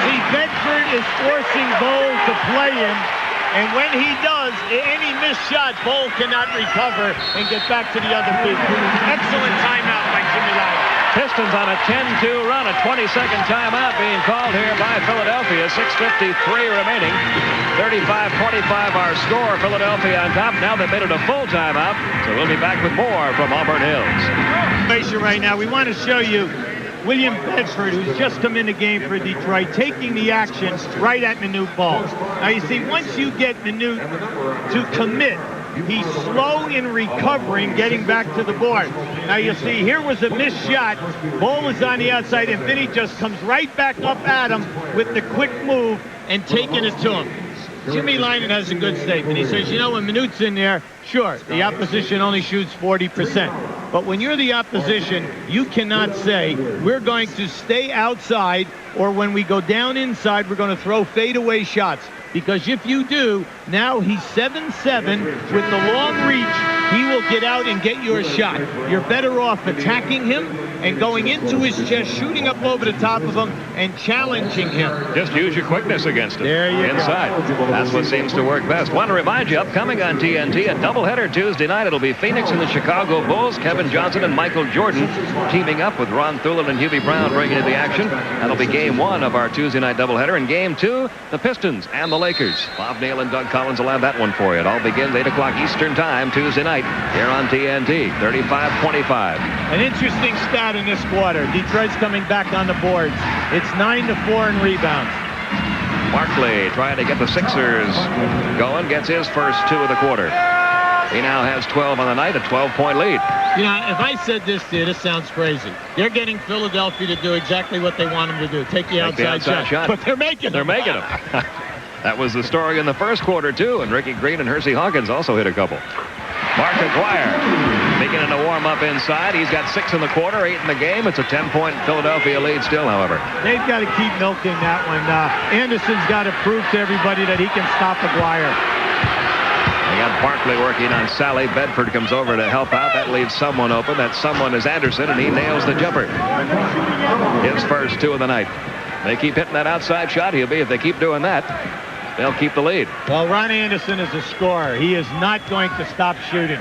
See, Bedford is forcing Bol to play him. And when he does, any missed shot, Bol cannot recover and get back to the other people. Excellent timeout by Jimmy Lyle.
Pistons on a 10-2 run, a 20-second timeout being called here by Philadelphia. 6:53 remaining. 35-25 our score. Philadelphia on top. Now they've made it a full timeout. So we'll be back with more from Auburn Hills.
Right now, we want to show you William Bedford, who's just come in the game for Detroit, taking the action right at Manute Bol. Now, you see, once you get Manute to commit, he's slow in recovering, getting back to the board. Now, you see, here was a missed shot. Bol is on the outside, and Vinny just comes right back up at him with the quick move and taking it to him. Jimmy Linen has a good statement. He says, you know, when Manute's in there, sure, the opposition only shoots 40%. But when you're the opposition, you cannot say, we're going to stay outside, or when we go down inside, we're going to throw fadeaway shots. Because if you do, now he's 7-7 with the long reach he will get out and get your shot. You're better off attacking him and going into his chest, shooting up over the top of him, and challenging him.
Just use your quickness against him.
There you
inside.
go.
That's what seems to work best. Want to remind you, upcoming on TNT, a doubleheader Tuesday night. It'll be Phoenix and the Chicago Bulls. Kevin Johnson and Michael Jordan teaming up with Ron Thulin and Hubie Brown bringing in the action. That'll be game 1 of our Tuesday night doubleheader. And game 2, the Pistons and the Lakers. Bob Neal and Doug Collins will have that one for you. It all begins 8 o'clock Eastern Time Tuesday night here on TNT. 35-25.
An interesting stat in this quarter. Detroit's coming back on the boards. It's 9-4 in rebounds.
Barkley trying to get the Sixers going. Gets his first 2 of the quarter. He now has 12 on the night, a 12-point lead.
You know, if I said this to you, this sounds crazy. They're getting Philadelphia to do exactly what they want them to do. Take the outside shot. But they're making them.
They're making them. That was the story in the first quarter, too. And Ricky Green and Hersey Hawkins also hit a couple. Mark Aguirre beginning to warm up inside. He's got 6 in the quarter, 8 in the game. It's a 10-point Philadelphia lead still, however.
They've got to keep milking that one. Anderson's got to prove to everybody that he can stop Aguirre.
They got Barkley working on Sally. Bedford comes over to help out. That leaves someone open. That someone is Anderson, and he nails the jumper. His first 2 of the night. They keep hitting that outside shot. He'll be, if they keep doing that, they'll keep the lead.
Well, Ron Anderson is a scorer. He is not going to stop shooting.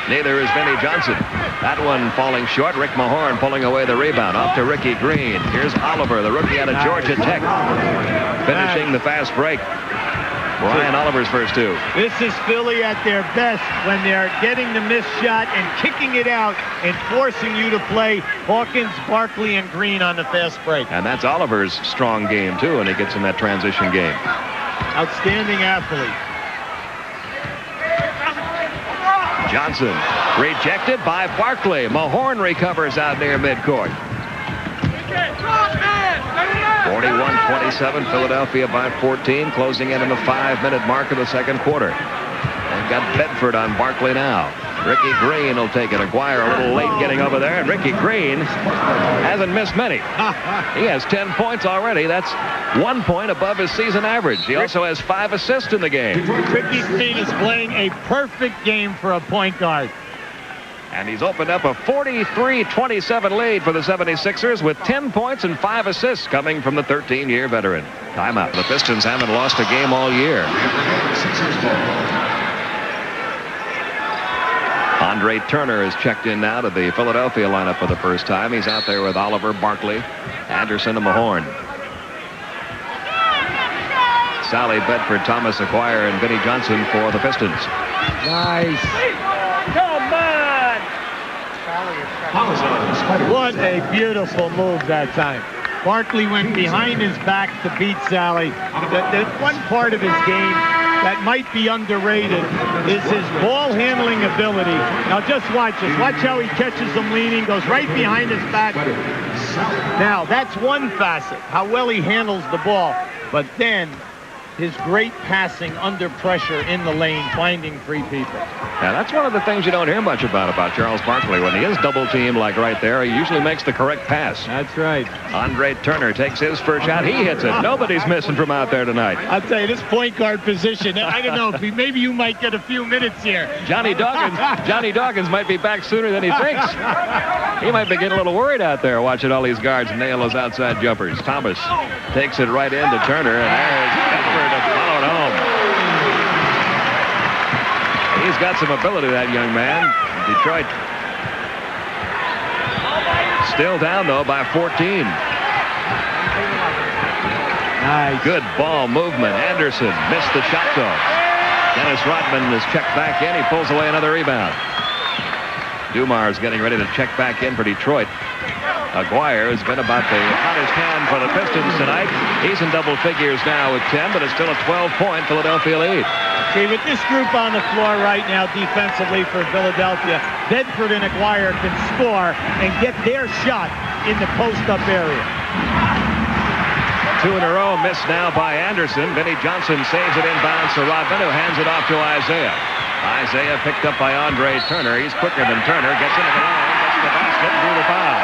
Neither is Vinnie Johnson. That one falling short. Rick Mahorn pulling away the rebound. Off to Ricky Green. Here's Oliver, the rookie out of Georgia Tech. Finishing the fast break. Brian Oliver's first 2.
This is Philly at their best when they're getting the missed shot and kicking it out and forcing you to play Hawkins, Barkley, and Green on the fast break.
And that's Oliver's strong game, too, when he gets in that transition game.
Outstanding athlete.
Johnson rejected by Barkley. Mahorn recovers out near midcourt. 41-27, Philadelphia by 14, closing in on the 5-minute mark of the second quarter. They've got Bedford on Barkley now. Ricky Green will take it. Aguirre a little late getting over there, and Ricky Green hasn't missed many. He has 10 points already. That's 1 point above his season average. He also has 5 assists in the game.
Ricky Green is playing a perfect game for a point guard.
And he's opened up a 43-27 lead for the 76ers with 10 points and 5 assists coming from the 13-year veteran. Timeout. The Pistons haven't lost a game all year. Andre Turner is checked in now to the Philadelphia lineup for the first time. He's out there with Oliver, Barkley, Anderson, and Mahorn. Sally, Bedford, Thomas, Aguirre, and Vinnie Johnson for the Pistons.
Nice. Come on. What a beautiful move that time. Barkley went behind his back to beat Sally. The one part of his game that might be underrated is his ball handling ability. Now just watch this. Watch how he catches him leaning, goes right behind his back. Now that's one facet, how well he handles the ball. But then his great passing under pressure in the lane, finding free people.
Yeah, that's one of the things you don't hear much about Charles Barkley. When he is double-teamed like right there, he usually makes the correct pass.
That's right.
Andre Turner takes his first shot. He hits it. Nobody's missing from out there tonight.
I'll tell you, this point guard position, I don't know, maybe you might get a few minutes here.
Johnny Dawkins might be back sooner than he thinks. He might be getting a little worried out there watching all these guards nail those outside jumpers. Thomas takes it right into Turner, and there's Bedford to follow it home. He's got some ability, that young man. Detroit still down, though, by 14.
Nice.
Good ball movement. Anderson missed the shot, though. Dennis Rodman is checked back in. He pulls away another rebound. Dumars getting ready to check back in for Detroit. Aguirre has been about the hottest hand for the Pistons tonight. He's in double figures now with 10, but it's still a 12-point Philadelphia lead.
See, with this group on the floor right now defensively for Philadelphia, Bedford and Aguirre can score and get their shot in the post-up area.
2 in a row missed now by Anderson. Vinnie Johnson saves it inbounds to Rodman, who hands it off to Isaiah. Isaiah picked up by Andre Turner. He's quicker than Turner. Gets into the line, gets the basket, and drew the foul.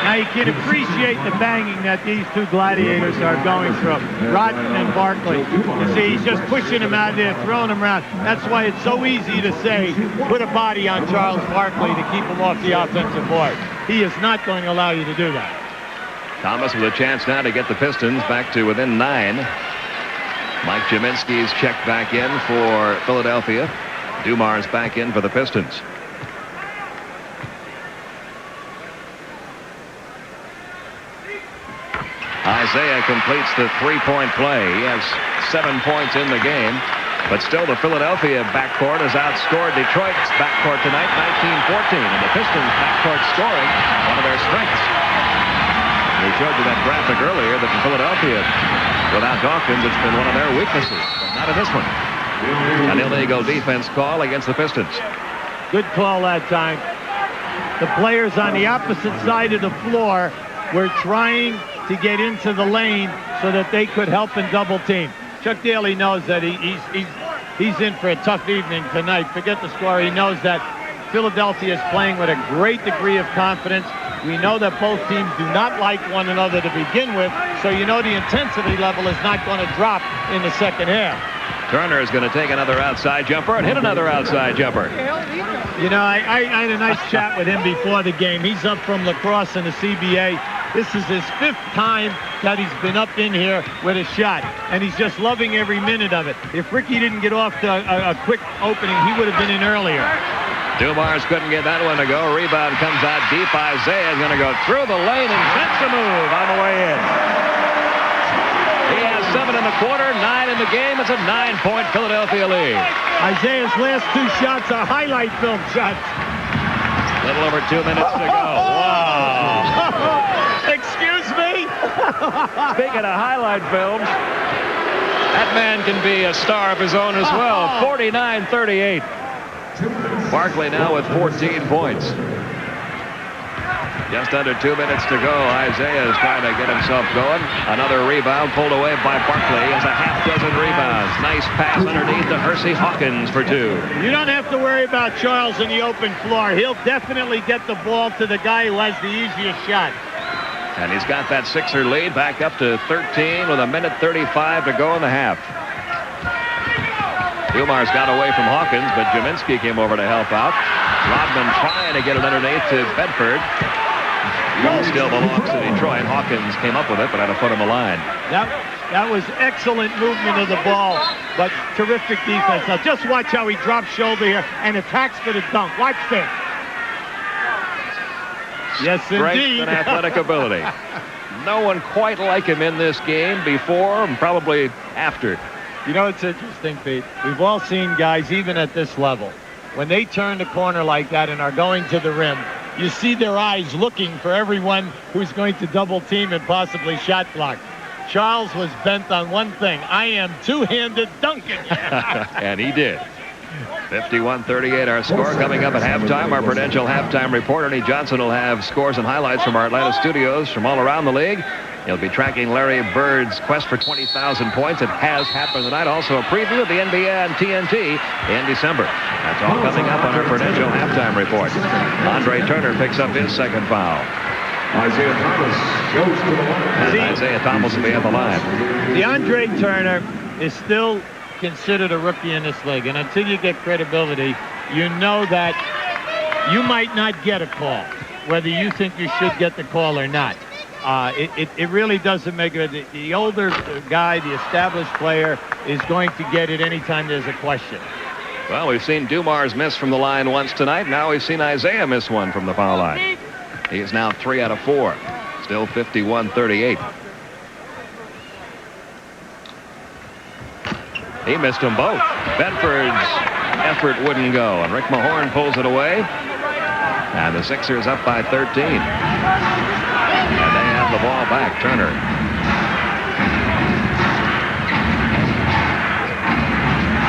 Now you can appreciate the banging that these two gladiators are going through, Rodman and Barkley. You see, he's just pushing him out there, throwing him around. That's why it's so easy to say, put a body on Charles Barkley to keep him off the offensive board. He is not going to allow you to do that.
Thomas with a chance now to get the Pistons back to within 9. Mike Jaminski's checked back in for Philadelphia. Dumars back in for the Pistons. Isaiah completes the three-point play. He has 7 points in the game. But still, the Philadelphia backcourt has outscored Detroit's backcourt tonight, 19-14. And the Pistons backcourt scoring, one of their strengths. We showed you that graphic earlier that in Philadelphia, without Dawkins, it's been one of their weaknesses. But not in this one. An illegal defense call against the Pistons.
Good call that time. The players on the opposite side of the floor were trying to get into the lane so that they could help and double team. Chuck Daly knows that he's in for a tough evening tonight. Forget the score. He knows that Philadelphia is playing with a great degree of confidence. We know that both teams do not like one another to begin with, so you know the intensity level is not going to drop in the second half.
Turner is going to take another outside jumper and hit another outside jumper.
You know, I had a nice chat with him before the game. He's up from lacrosse in the CBA. This is his 5th time that he's been up in here with a shot, and he's just loving every minute of it. If Ricky didn't get off to a quick opening, he would have been in earlier.
Dumars couldn't get that one to go. Rebound comes out deep. Isaiah is going to go through the lane and sets a move on the way in. He has 7 in the quarter, 9 in the game. It's a 9-point Philadelphia lead.
Isaiah's last 2 shots are highlight film shots.
A little over 2 minutes to go. Wow.
Excuse me?
Speaking of highlight films, that man can be a star of his own as well. 49-38. Barkley now with 14 points. Just under 2 minutes to go. Isaiah is trying to get himself going. Another rebound pulled away by Barkley. He has a half-dozen rebounds. Nice pass underneath to Hersey Hawkins for 2.
You don't have to worry about Charles in the open floor. He'll definitely get the ball to the guy who has the easiest shot.
And he's got that Sixer lead back up to 13 with 1:35 to go in the half. Dumars got away from Hawkins, but Jaminski came over to help out. Rodman trying to get it underneath to Bedford. Ball still belongs to Detroit. Hawkins came up with it, but had a foot on the line.
That was excellent movement of the ball, but terrific defense. Now just watch how he drops shoulder here and attacks for the dunk. Watch this. Yes,
Strength
indeed.
and athletic ability. No one quite like him in this game before and probably after.
You know, it's interesting, Pete. We've all seen guys, even at this level, when they turn the corner like that and are going to the rim, you see their eyes looking for everyone who's going to double team and possibly shot block. Charles was bent on one thing. I am two-handed dunking.
And he did. 51-38 our score. Coming up at halftime, our Prudential halftime report, Ernie Johnson, will have scores and highlights from our Atlanta studios from all around the league. He'll be tracking Larry Bird's quest for 20,000 points. It has happened tonight. Also a preview of the NBA on TNT in December. That's all coming up on our Prudential halftime report. Andre Turner picks up his 2nd foul.
Isaiah Thomas goes to the line.
And Isaiah Thomas will be at the line.
DeAndre Turner is still considered a rookie in this league, and until you get credibility, you know that you might not get a call, whether you think you should get the call or not. It really doesn't make it. The older guy, the established player, is going to get it anytime there's a question.
Well, we've seen Dumars miss from the line once tonight. Now we've seen Isaiah miss one from the foul line. He is now 3 out of 4. Still 51-38. He missed them both. Bedford's effort wouldn't go, and Rick Mahorn pulls it away. And the Sixers up by 13. And they have the ball back. Turner.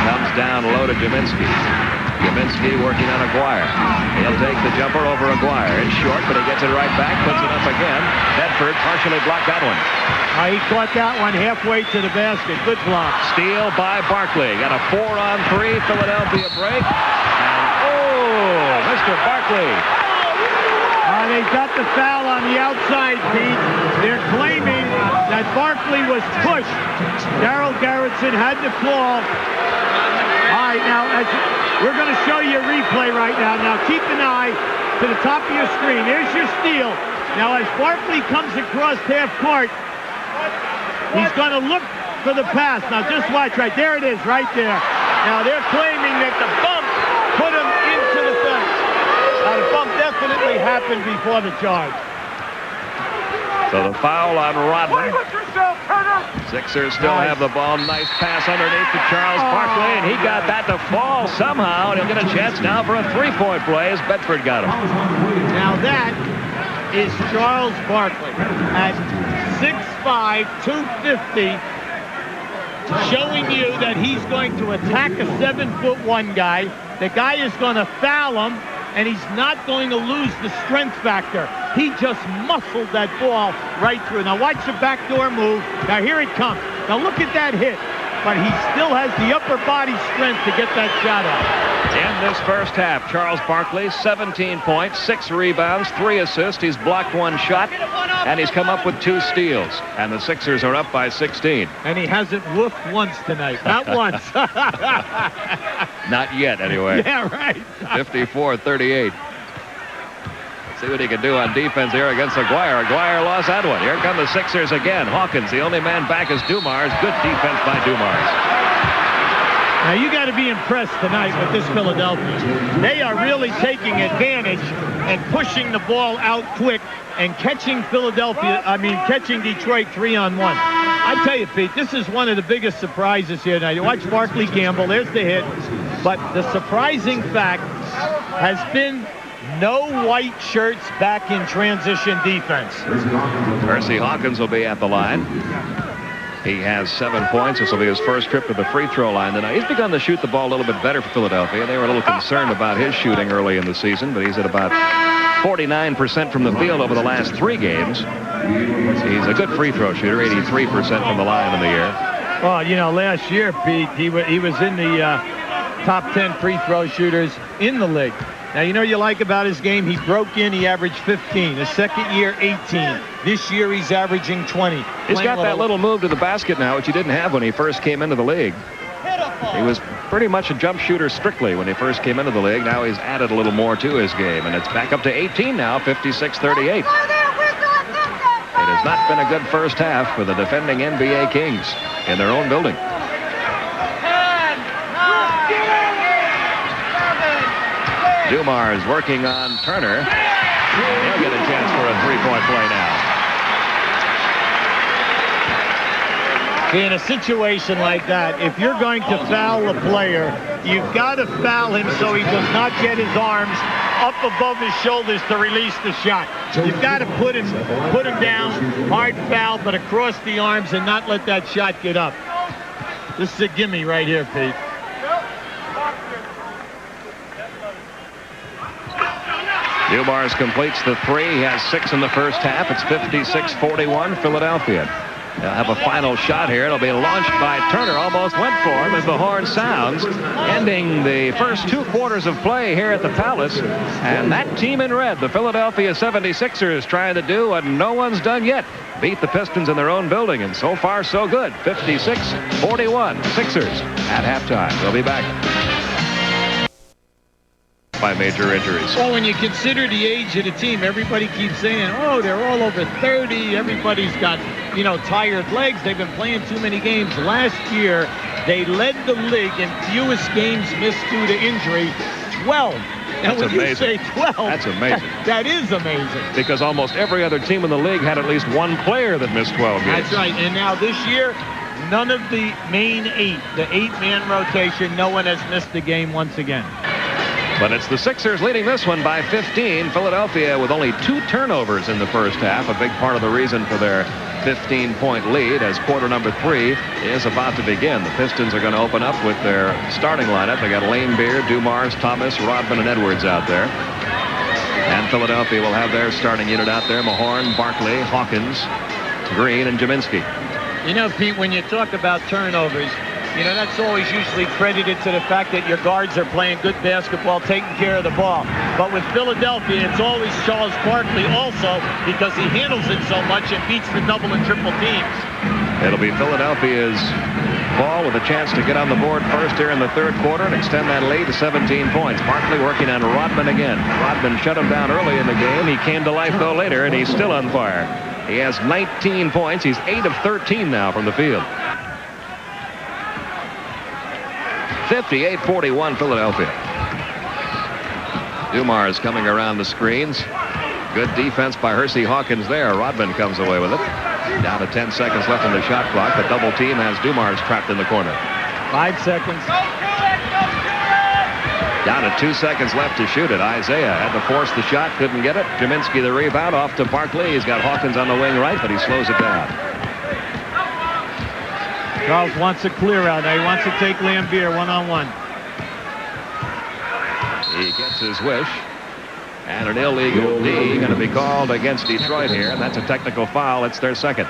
Comes down low to Jaminski. Jaminski working on Aguirre. He'll take the jumper over Aguirre. It's short, but he gets it right back. Puts it up again. Bedford partially blocked that one.
He caught that one halfway to the basket. Good block.
Steal by Barkley. Got a 4-on-3 Philadelphia break. And, Mr. Barkley.
they've got the foul on the outside, Pete. They're claiming that Barkley was pushed. Darryl Garrettson had the call. All right, now, we're going to show you a replay right now. Now, keep an eye to the top of your screen. There's your steal. Now, as Barkley comes across half court, he's going to look for the pass. Now, just watch right there. It is right there. Now, they're claiming that the bump put him into the fence. Now, the bump definitely happened before the charge.
So the foul on Rodman. Sixers still have the ball. Nice pass underneath to Charles Barkley, and he got that to fall somehow, and he'll get a chance now for a three-point play as Bedford got him.
Now that is Charles Barkley at 6'5", 250, showing you that he's going to attack a 7'1" guy. The guy is going to foul him, and he's not going to lose the strength factor. He just muscled that ball right through. Now watch the backdoor move. Now here it comes. Now look at that hit. But he still has the upper body strength to get that shot out.
In this first half, Charles Barkley, 17 points, 6 rebounds, 3 assists. He's blocked 1 shot, and he's come up with 2 steals. And the Sixers are up by 16.
And he hasn't woofed once tonight. Not once.
Not yet, anyway.
Yeah, right.
54-38. See what he can do on defense here against Aguirre. Aguirre lost that one. Here come the Sixers again. Hawkins, the only man back is Dumars. Good defense by Dumars.
Now, you got to be impressed tonight with this Philadelphia. They are really taking advantage and pushing the ball out quick and catching catching Detroit 3-on-1. I tell you, Pete, this is one of the biggest surprises here tonight. You watch Barkley gamble. There's the hit. But the surprising fact has been no white shirts back in transition defense.
Percy Hawkins will be at the line. He has 7 points. This will be his first trip to the free throw line tonight. He's begun to shoot the ball a little bit better for Philadelphia. They were a little concerned about his shooting early in the season, but he's at about 49% from the field over the last 3 games. He's a good free throw shooter, 83% from the line in the year.
Well, you know, last year, Pete, he was in the top 10 free throw shooters in the league. Now, you know what you like about his game? He broke in, he averaged 15. His second year, 18. This year, he's averaging 20.
He's got that little move to the basket now, which he didn't have when he first came into the league. He was pretty much a jump shooter strictly when he first came into the league. Now he's added a little more to his game, and it's back up to 18 now, 56-38. It has not been a good first half for the defending NBA Kings in their own building. Dumars working on Turner. He'll get a chance for a three-point play now.
In a situation like that, if you're going to foul a player, you've got to foul him so he does not get his arms up above his shoulders to release the shot. You've got to put him down, hard foul, but across the arms and not let that shot get up. This is a gimme right here, Pete.
Dumars completes the 3. He has 6 in the first half. It's 56-41 Philadelphia. They'll have a final shot here. It'll be launched by Turner. Almost went for him as the horn sounds, ending the first 2 quarters of play here at the Palace. And that team in red, the Philadelphia 76ers, trying to do what no one's done yet. Beat the Pistons in their own building, and so far so good. 56-41 Sixers at halftime. We'll be back. By major injuries.
Well, when you consider the age of the team, everybody keeps saying, oh, they're all over 30. Everybody's got, you know, tired legs. They've been playing too many games. Last year, they led the league in fewest games missed due to injury, 12. And when you say 12,
that's amazing.
That is amazing.
Because almost every other team in the league had at least one player that missed 12 games.
That's right. And now this year, none of the main 8, the 8-man rotation, no one has missed a game once again.
But it's the Sixers leading this one by 15. Philadelphia with only 2 turnovers in the first half. A big part of the reason for their 15-point lead as quarter number 3 is about to begin. The Pistons are going to open up with their starting lineup. They got Lane Beer, Dumars, Thomas, Rodman, and Edwards out there. And Philadelphia will have their starting unit out there. Mahorn, Barkley, Hawkins, Green, and Jaminski.
You know, Pete, when you talk about turnovers, You know, that's always usually credited to the fact that your guards are playing good basketball, taking care of the ball. But with Philadelphia, it's always Charles Barkley also, because he handles it so much and beats the double and triple teams.
It'll be Philadelphia's ball with a chance to get on the board first here in the third quarter and extend that lead to 17 points. Barkley working on Rodman again. Rodman shut him down early in the game. He came to life, though, later, and he's still on fire. He has 19 points. He's 8 of 13 now from the field. 58-41 Philadelphia. Dumars coming around the screens. Good defense by Hersey Hawkins there. Rodman comes away with it. Down to 10 seconds left on the shot clock. The double team has Dumars trapped in the corner.
5 seconds.
Down to 2 seconds left to shoot it. Isaiah had to force the shot, couldn't get it. Jaminski the rebound, off to Barkley. He's got Hawkins on the wing right, but he slows it down.
Charles wants a clear out. Now he wants to take Lambier one-on-one.
He gets his wish. And an illegal D going to be called against Detroit here, and that's a technical foul. It's their second.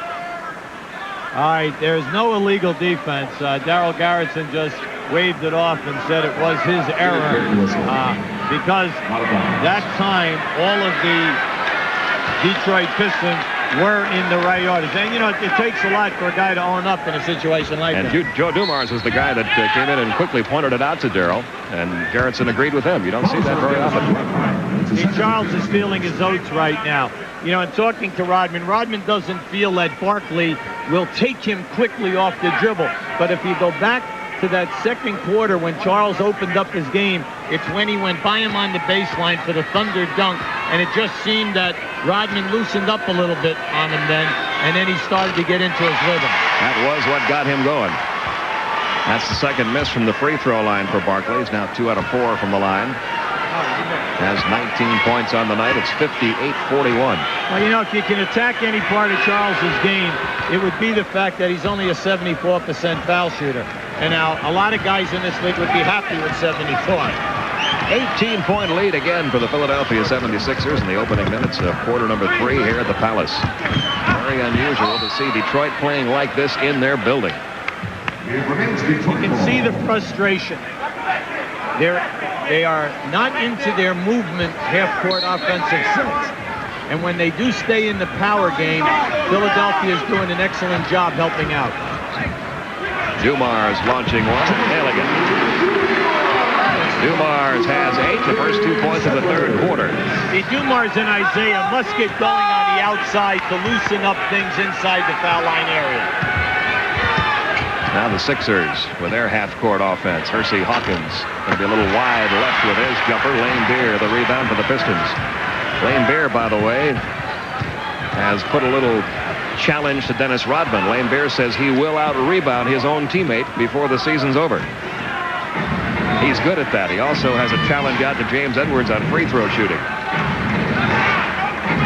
All right, there's no illegal defense. Darryl Garrison just waved it off and said it was his error because that time all of the Detroit Pistons were in the right orders. And, you know, it takes a lot for a guy to own up in a situation like that.
And Joe Dumars was the guy that came in and quickly pointed it out to Darryl, and Garrison agreed with him. You don't see that very often.
See, Charles is feeling his oats right now. You know, and talking to Rodman, Rodman doesn't feel that Barkley will take him quickly off the dribble. But if you go back to that second quarter when Charles opened up his game, it's when he went by him on the baseline for the Thunder dunk, and it just seemed that Rodman loosened up a little bit on him then, and then he started to get into his rhythm.
That was what got him going. That's the second miss from the free throw line for Barkley. He's now 2 out of 4 from the line. Has 19 points on the night. It's 58-41.
Well, you know, if you can attack any part of Charles's game, it would be the fact that he's only a 74% foul shooter. And now a lot of guys in this league would be happy with 74.
18-point lead again for the Philadelphia 76ers in the opening minutes of quarter number 3 here at the Palace. Very unusual to see Detroit playing like this in their building.
You can see the frustration. They are not into their movement half-court offensive sets. And when they do stay in the power game, Philadelphia is doing an excellent job helping out.
Dumars launching one, nailing it. Dumars has 8, the first 2 points of the third quarter.
The Dumars and Isaiah must get going on the outside to loosen up things inside the foul line area.
Now the Sixers with their half-court offense. Hersey Hawkins going to be a little wide left with his jumper. Lane Beer, the rebound for the Pistons. Lane Beer, by the way, has put a little challenge to Dennis Rodman. Lane Beer says he will out-rebound his own teammate before the season's over. He's good at that. He also has a challenge out to James Edwards on free throw shooting.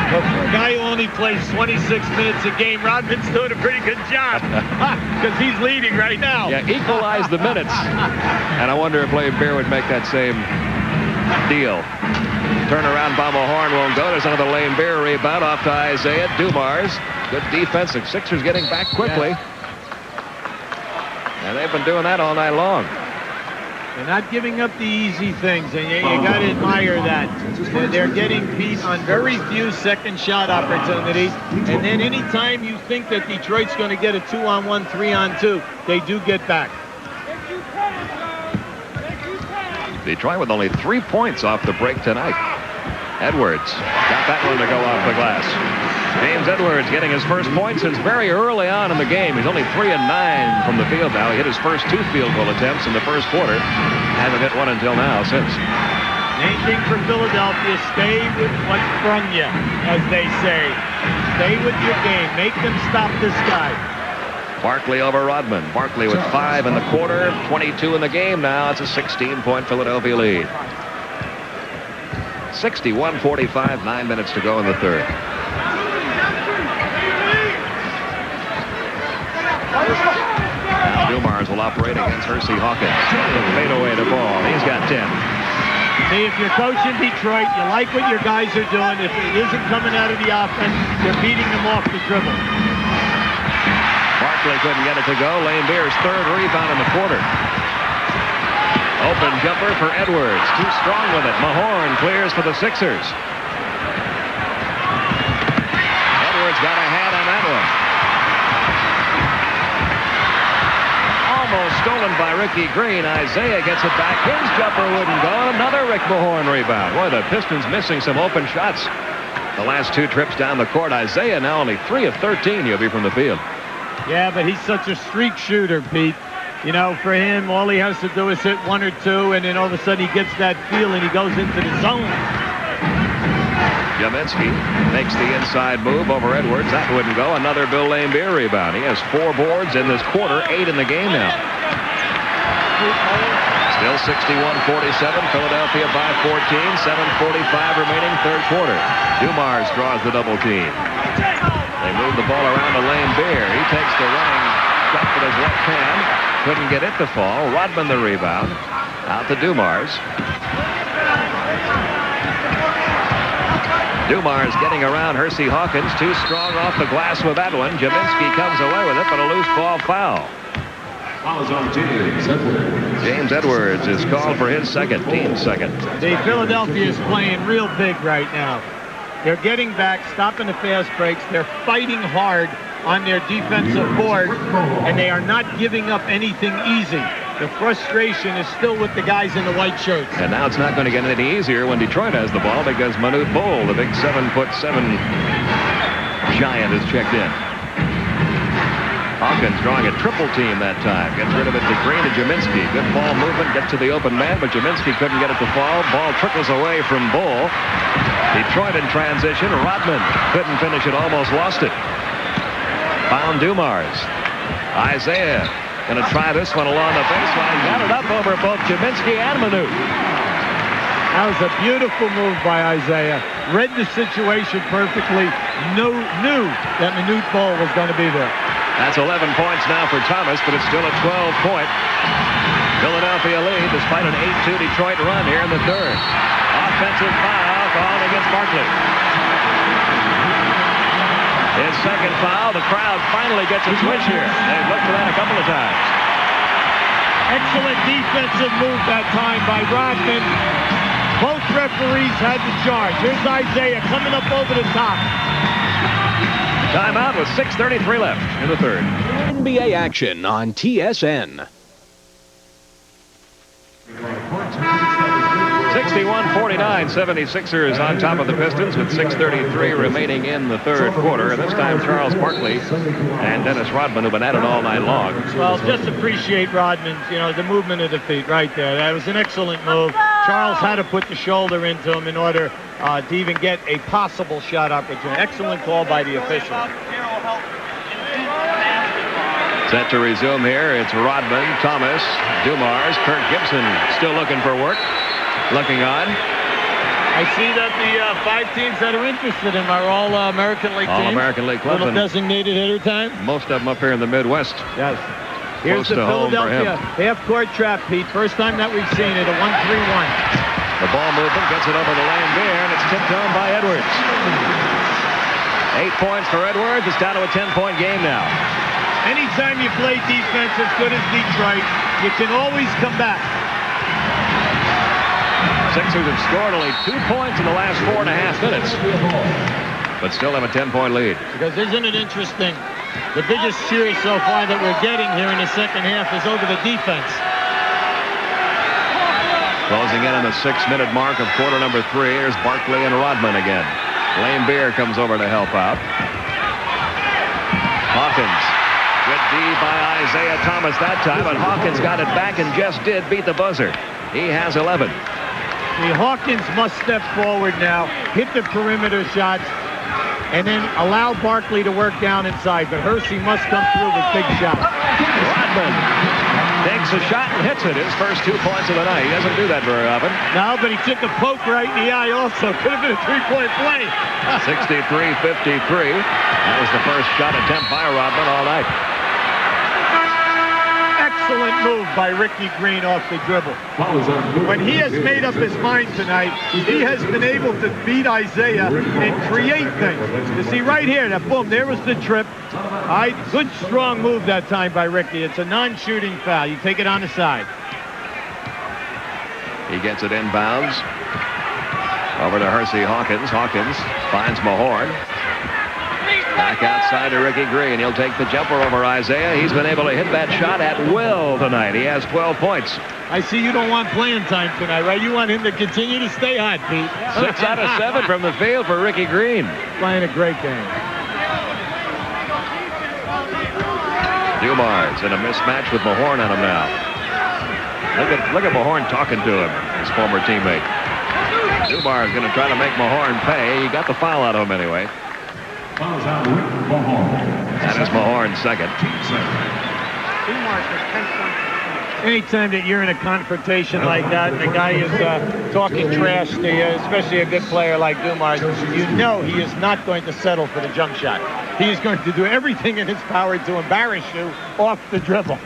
Well, for a guy who only plays 26 minutes a game, Rodman's doing a pretty good job because he's leading right now.
Yeah, equalize the minutes. And I wonder if Lane Beer would make that same deal. Turnaround bomb a horn won't go. There's another Lane Beer rebound off to Isaiah Dumars. Good defense. The Sixers getting back quickly.
Yes.
And they've been doing that all night long.
They're not giving up the easy things, and you got to admire that. They're getting beat on very few second shot opportunities, and then anytime you think that Detroit's going to get a 2-on-1, 3-on-2, they do get back.
Detroit with only 3 points off the break tonight. Edwards got that one to go off the glass. James Edwards getting his first point since very early on in the game. He's only 3 of 9 from the field now. He hit his first 2 field goal attempts in the first quarter. Hasn't hit one until now since.
Main thing for Philadelphia, stay with what's from you, as they say. Stay with your game. Make them stop this guy.
Barkley over Rodman. Barkley with 5 in the quarter, 22 in the game now. It's a 16-point Philadelphia lead. 61-45, 9 minutes to go in the third. Dumars will operate against Hersey Hawkins. Fade away the ball. He's got 10.
See, if you're coaching Detroit, you like what your guys are doing. If it isn't coming out of the offense, you're beating them off the dribble.
Barkley couldn't get it to go. Lane Beer's third rebound in the quarter. Open jumper for Edwards. Too strong with it. Mahorn clears for the Sixers. Edwards got a hand on that one. Almost stolen by Ricky Green. Isaiah gets it back. His jumper wouldn't go. Another Rick Mahorn rebound. Boy, the Pistons missing some open shots. The last two trips down the court. Isaiah now only 3 of 13. He'll be from the field.
Yeah, but he's such a streak shooter, Pete. You know, for him, all he has to do is hit 1 or 2, and then all of a sudden he gets that feel and he goes into the zone.
Jaminski makes the inside move over Edwards. That wouldn't go. Another Bill Laimbeer rebound. He has 4 boards in this quarter, 8 in the game now. Still 61-47. Philadelphia by 14. 7:45 remaining, third quarter. Dumars draws the double team. They move the ball around to Laimbeer. He takes the running shot with his left hand. Couldn't get it to fall. Rodman the rebound. Out to Dumars. Dumars getting around Hersey Hawkins. Too strong off the glass with that one. Jaminski comes away with it, but a loose ball foul.
Foul is on James Edwards.
James Edwards is called for his second, team second.
The Philadelphia is playing real big right now. They're getting back, stopping the fast breaks. They're fighting hard on their defensive board, and they are not giving up anything easy. The frustration is still with the guys in the white shirts.
And now it's not going to get any easier when Detroit has the ball because Manute Bol, the big 7'7" giant, is checked in. Hawkins drawing a triple team that time. Gets rid of it to Green and Jaminski. Good ball movement, gets to the open man, but Jaminski couldn't get it to fall. Ball trickles away from Bol. Detroit in transition. Rodman couldn't finish it, almost lost it. Found Dumars. Isaiah going to try this one along the baseline. Got it up over both Jaminski and Manute.
That was a beautiful move by Isaiah. Read the situation perfectly. Knew that Manute Bol was going to be there.
That's 11 points now for Thomas, but it's still a 12-point Philadelphia lead despite an 8-2 Detroit run here in the third. Offensive foul called against Barkley. His second foul. The crowd finally gets a switch here. They've looked for that a couple of times.
Excellent defensive move that time by Rodman. Both referees had the charge. Here's Isaiah coming up over the top.
Timeout with 6:33 left in the third.
NBA action on TSN.
61-49, 76ers on top of the Pistons with 6:33 remaining in the third quarter. And this time Charles Barkley and Dennis Rodman have been at it all night long.
Well, just appreciate Rodman's, the movement of the feet right there. That was an excellent move. Charles had to put the shoulder into him in order to even get a possible shot opportunity. Excellent call by the official.
Set to resume here. It's Rodman, Thomas, Dumars, Kirk Gibson still looking for work. Looking on.
I see that the 5 teams that are interested in are all American League teams.
All American League clubs.
Little designated hitter time.
Most of them up here in the Midwest.
Yes. Here's the Philadelphia half-court trap, Pete. First time that we've seen it, a 1-3-1.
The ball movement gets it over the lane there, and it's tipped home by Edwards. 8 points for Edwards. It's down to a 10-point game now.
Anytime you play defense as good as Detroit, you can always come back.
Sixers have scored only 2 points in the last 4.5 minutes, but still have a 10-point lead.
Because isn't it interesting? The biggest cheer so far that we're getting here in the second half is over the defense.
Closing in on the 6-minute mark of quarter number 3. Here's Barkley and Rodman again. Laimbeer comes over to help out. Hawkins. Good D by Isaiah Thomas that time, but Hawkins got it back and just did beat the buzzer. He has 11.
The Hawkins must step forward now, hit the perimeter shots, and then allow Barkley to work down inside. But Hersey must come through with big shots.
Rodman takes a shot and hits it. His first 2 points of the night. He doesn't do that very often.
No, but he took a poke right in the eye also. Could have been a 3-point play.
63-53. That was the first shot attempt by Rodman all night.
excellent move by Ricky Green off the dribble. When he has made up his mind tonight, he has been able to beat Isaiah and create things. You see right here, that boom, there was the trip. Good strong move that time by Ricky. It's a non-shooting foul. You take it on the side.
He gets it inbounds. Over to Hersey Hawkins. Hawkins finds Mahorn. Back outside to Ricky Green. He'll take the jumper over Isaiah. He's been able to hit that shot at will tonight. He has 12 points.
I see you don't want playing time tonight, right? You want him to continue to stay hot, Pete.
6 out of 7 from the field for Ricky Green.
Playing a great game.
Dumars in a mismatch with Mahorn on him now. Look at Mahorn talking to him, his former teammate. Dumars going to try to make Mahorn pay. He got the foul out of him anyway. That is Mahorn's second.
Anytime that you're in a confrontation like that, and the guy is talking trash to you, especially a good player like Dumars, you know he is not going to settle for the jump shot. He is going to do everything in his power to embarrass you off the dribble.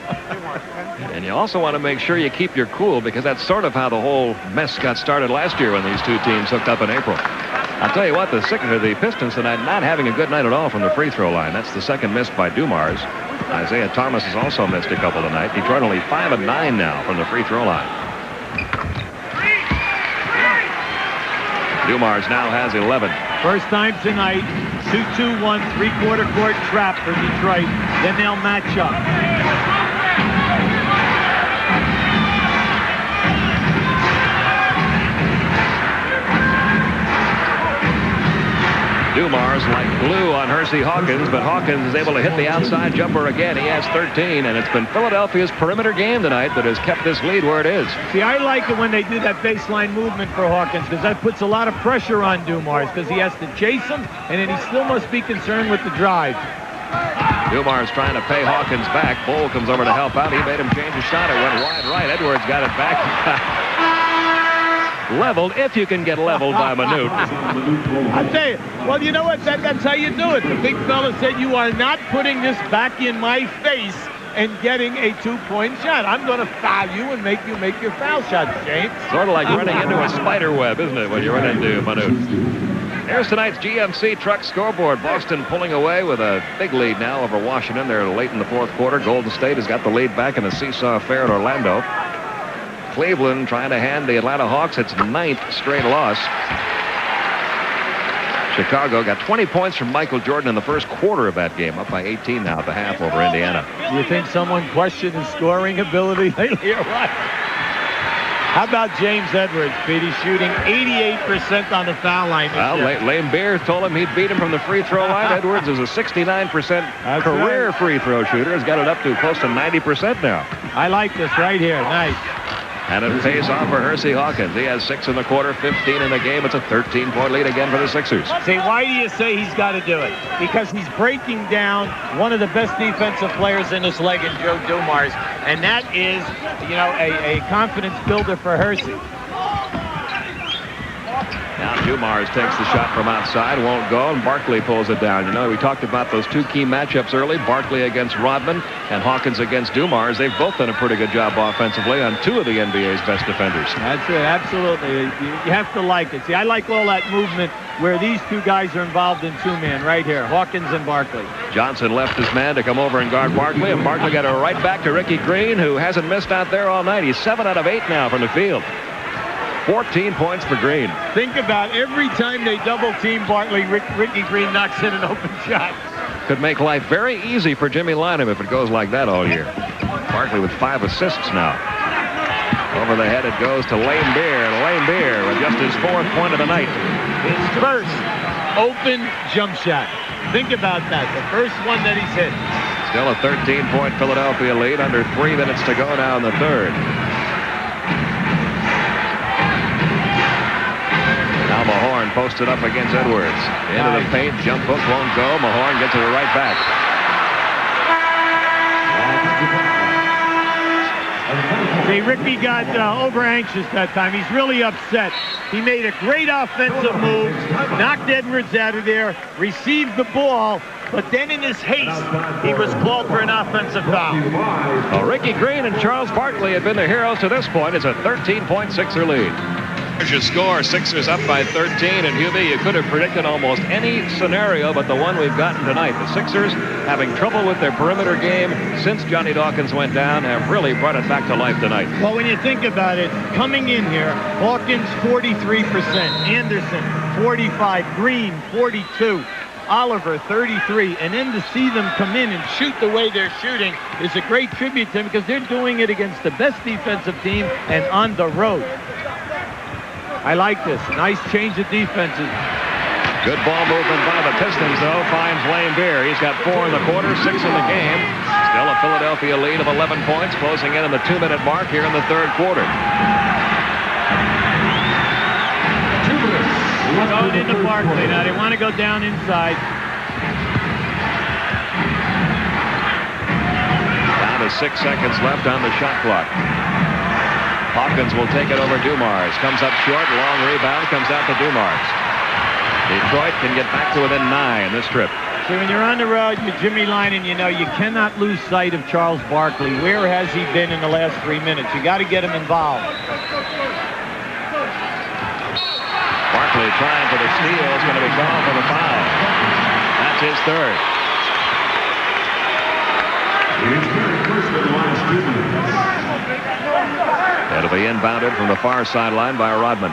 And you also want to make sure you keep your cool, because that's sort of how the whole mess got started last year when these two teams hooked up in April. I'll tell you what, the Pistons tonight not having a good night at all from the free throw line. That's the second miss by Dumars. Isaiah Thomas has also missed a couple tonight. Detroit only 5 of 9 now from the free throw line. Dumars now has 11.
First time tonight, 2-2-1, three-quarter court trap for Detroit. Then they'll match up.
Dumars like glue on Hersey Hawkins, but Hawkins is able to hit the outside jumper again. He has 13, and it's been Philadelphia's perimeter game tonight that has kept this lead where it is.
See, I like it when they do that baseline movement for Hawkins, because that puts a lot of pressure on Dumars, because he has to chase him, and then he still must be concerned with the drive.
Dumars trying to pay Hawkins back. Bull comes over to help out. He made him change his shot. It went wide right. Edwards got it back. Leveled, if you can get leveled by Manute.
I'll tell you, well, you know what? That's how you do it. The big fella said, you are not putting this back in my face and getting a two-point shot. I'm going to foul you and make you make your foul shot, James.
Sort of like running into a spider web, isn't it, when you run into Manute? There's tonight's GMC Truck scoreboard. Boston pulling away with a big lead now over Washington. They're late in the fourth quarter. Golden State has got the lead back in a seesaw affair at Orlando. Cleveland trying to hand the Atlanta Hawks its 9th straight loss. Chicago got 20 points from Michael Jordan in the first quarter of that game, up by 18 now at the half over Indiana.
Do you think someone questioned his scoring ability lately or what? How about James Edwards, Pete? He's shooting 88% on the foul line this year.
Lane Beer told him he'd beat him from the free throw line. Edwards is a 69% career free throw shooter. He's got it up to close to 90% now.
I like this right here. Nice.
And it pays off for Hersey Hawkins. He has 6 in the quarter, 15 in the game. It's a 13-point lead again for the Sixers.
See, why do you say he's got to do it? Because he's breaking down one of the best defensive players in this league in Joe Dumars, and that is, you know, a confidence builder for Hersey.
Now Dumars takes the shot from outside, won't go, and Barkley pulls it down. You know, we talked about those two key matchups early, Barkley against Rodman and Hawkins against Dumars. They've both done a pretty good job offensively on 2 of the NBA's best defenders.
That's it, absolutely. You have to like it. See, I like all that movement where these two guys are involved in two-man right here, Hawkins and Barkley.
Johnson left his man to come over and guard Barkley, and Barkley got it right back to Ricky Green, who hasn't missed out there all night. He's 7 out of 8 now from the field. 14 points for Green.
Think about every time they double-team Barkley, Ricky Green knocks in an open shot.
Could make life very easy for Jimmy Lynam if it goes like that all year. Barkley with 5 assists now. Over the head it goes to Lane Beer. And Lane Beer with just his 4th point of the night.
His first open jump shot. Think about that. The first one that he's hit.
Still a 13-point Philadelphia lead. Under 3 minutes to go now in the third. Now Mahorn posted up against Edwards. Into the paint, jump hook won't go. Mahorn gets it right back.
See, Ricky got over-anxious that time. He's really upset. He made a great offensive move, knocked Edwards out of there, received the ball, but then in his haste, he was called for an offensive foul.
Well, Ricky Green and Charles Barkley had been the heroes to this point. It's a 13.6er lead. Here's your score. Sixers up by 13. And Hubie, you could have predicted almost any scenario but the one we've gotten tonight. The Sixers, having trouble with their perimeter game since Johnny Dawkins went down, have really brought it back to life tonight.
Well, when you think about it, coming in here, Hawkins 43%, Anderson 45, Green 42, Oliver 33, and then to see them come in and shoot the way they're shooting is a great tribute to them because they're doing it against the best defensive team and on the road. I like this. Nice change of defenses.
Good ball movement by the Pistons, though. Finds Lane Beer. He's got 4 in the quarter, 6 in the game. Still a Philadelphia lead of 11 points, closing in on the 2-minute mark here in the third quarter.
Going into Barkley now. They want to go down inside.
Down to 6 seconds left on the shot clock. Hawkins will take it over Dumars. Comes up short. Long rebound. Comes out to Dumars. Detroit can get back to within 9 this trip.
See, when you're on the road with Jimmy Linen, you know you cannot lose sight of Charles Barkley. Where has he been in the last 3 minutes? You got to get him involved.
Barkley trying for the steal. Is going to be called for the foul. That's his third. It'll be inbounded from the far sideline by Rodman.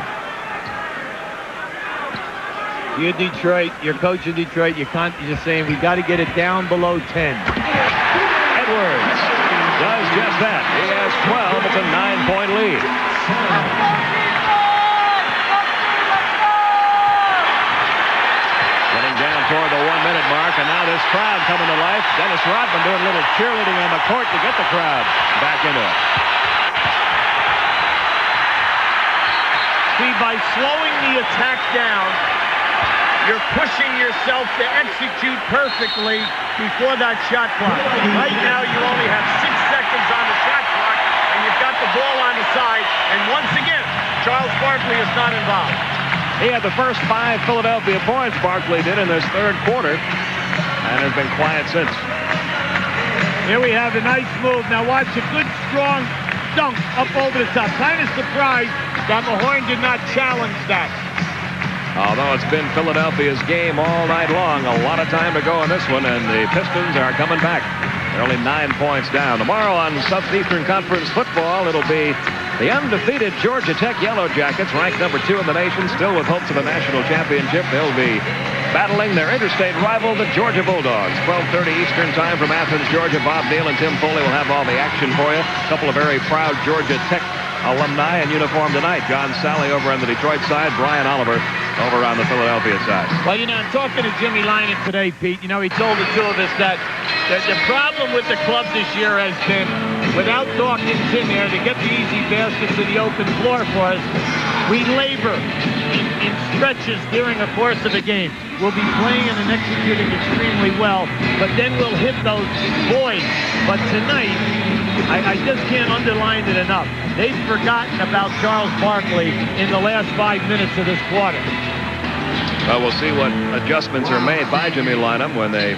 You're Detroit. You're coach of Detroit. You're just saying we got to get it down below 10.
Edwards does just that. He has 12. It's a 9-point lead. Getting down toward the 1-minute mark, and now this crowd coming to life. Dennis Rodman doing a little cheerleading on the court to get the crowd back into it.
See, by slowing the attack down, you're pushing yourself to execute perfectly before that shot clock. Right now, you only have 6 seconds on the shot clock, and you've got the ball on the side. And once again, Charles Barkley is not involved.
He had the first 5 Philadelphia points, Barkley did, in this third quarter, and has been quiet since.
Here we have a nice move. Now watch a good, strong dunk up over the top. Kind of surprised that Mahorn did not challenge that.
Although it's been Philadelphia's game all night long, a lot of time to go in this one, and the Pistons are coming back. They're only 9 points down. Tomorrow on Southeastern Conference football, it'll be the undefeated Georgia Tech Yellow Jackets, ranked number 2 in the nation, still with hopes of a national championship. They'll be battling their interstate rival, the Georgia Bulldogs. 12:30 Eastern time from Athens, Georgia. Bob Neal and Tim Foley will have all the action for you. A couple of very proud Georgia Tech alumni in uniform tonight. John Sally over on the Detroit side, Brian Oliver over on the Philadelphia side.
Well, you know, I'm talking to Jimmy Linen today, Pete. You know, he told the 2 of us that the problem with the club this year has been, without Dawkins in there to get the easy baskets to the open floor for us, we labor in stretches during the course of a game. We'll be playing and executing extremely well, but then we'll hit those voids. But tonight, I just can't underline it enough. They've forgotten about Charles Barkley in the last 5 minutes of this quarter.
Well, we'll see what adjustments are made by Jimmy Lynam when they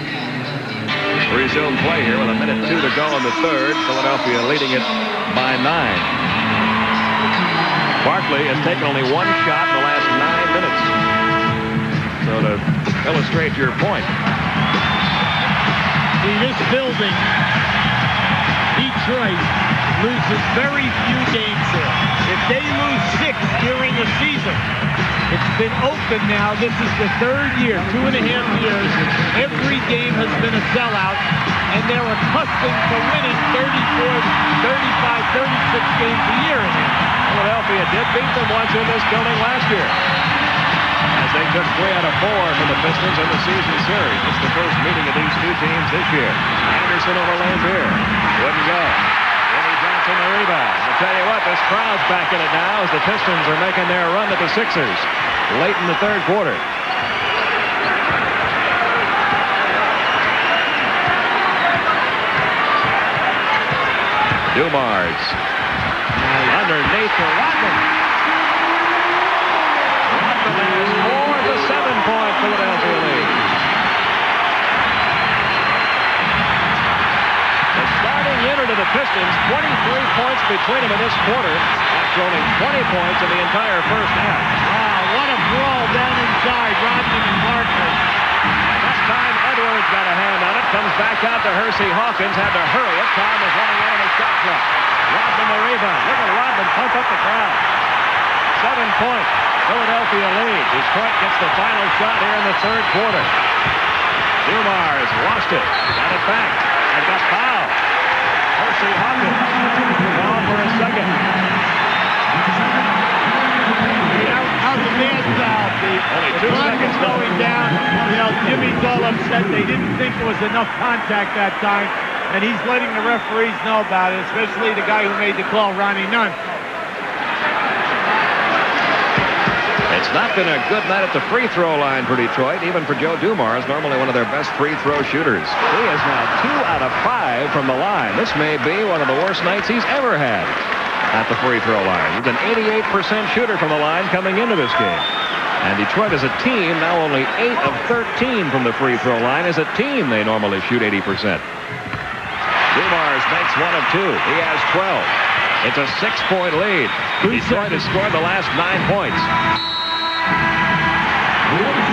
resume play here with 1:02 to go in the third. Philadelphia leading it by 9. Barkley has taken only 1 shot in the last 9 minutes. So to illustrate your point.
See, this building, Detroit, loses very few games here. If they lose 6 during the season, it's been open now. This is the 3rd year, 2.5 years. Every game has been a sellout, and they're accustomed to winning 34, 35, 36 games a year.
Philadelphia did beat them once in this building last year, as they took 3 out of 4 from the Pistons in the season series. It's the first meeting of these 2 teams this year. Anderson over Lane Beer. Wouldn't go. Jimmy Johnson the rebound. I'll tell you what, this crowd's back in it now as the Pistons are making their run at the Sixers late in the third quarter. Dumars. Underneath to Rodman. Rodman has more the 7-point Philadelphia lead. the Pistons. 23 points between them in this quarter, after only 20 points in the entire first half.
Wow, what a brawl down inside, Rodman and Barker.
That time, Edwards got a hand on it. Comes back out to Hersey Hawkins. Had to hurry it. Time is running out of his shot clock. Rodman the rebound. Look at Rodman pump up the crowd. 7 points. Philadelphia leads. Detroit gets the final shot here in the third quarter. Dumars lost it. Got it back. And got fouled. Hersey Hawkins. Foul for a second.
How's the man foul, Pete?
Only
The
2
clock
seconds
is going down. You know, Jimmy's all upset. They didn't think there was enough contact that time, and he's letting the referees know about it, especially the guy who made the call, Ronnie Nunn.
It's not been a good night at the free throw line for Detroit, even for Joe Dumars, normally one of their best free throw shooters. He is now 2 out of 5 from the line. This may be one of the worst nights he's ever had at the free throw line. He's an 88% shooter from the line coming into this game. And Detroit as a team, now only 8 of 13 from the free throw line. As a team, they normally shoot 80%. Dumars makes 1 of 2. He has 12. It's a 6-point lead. Detroit has scored the last 9 points.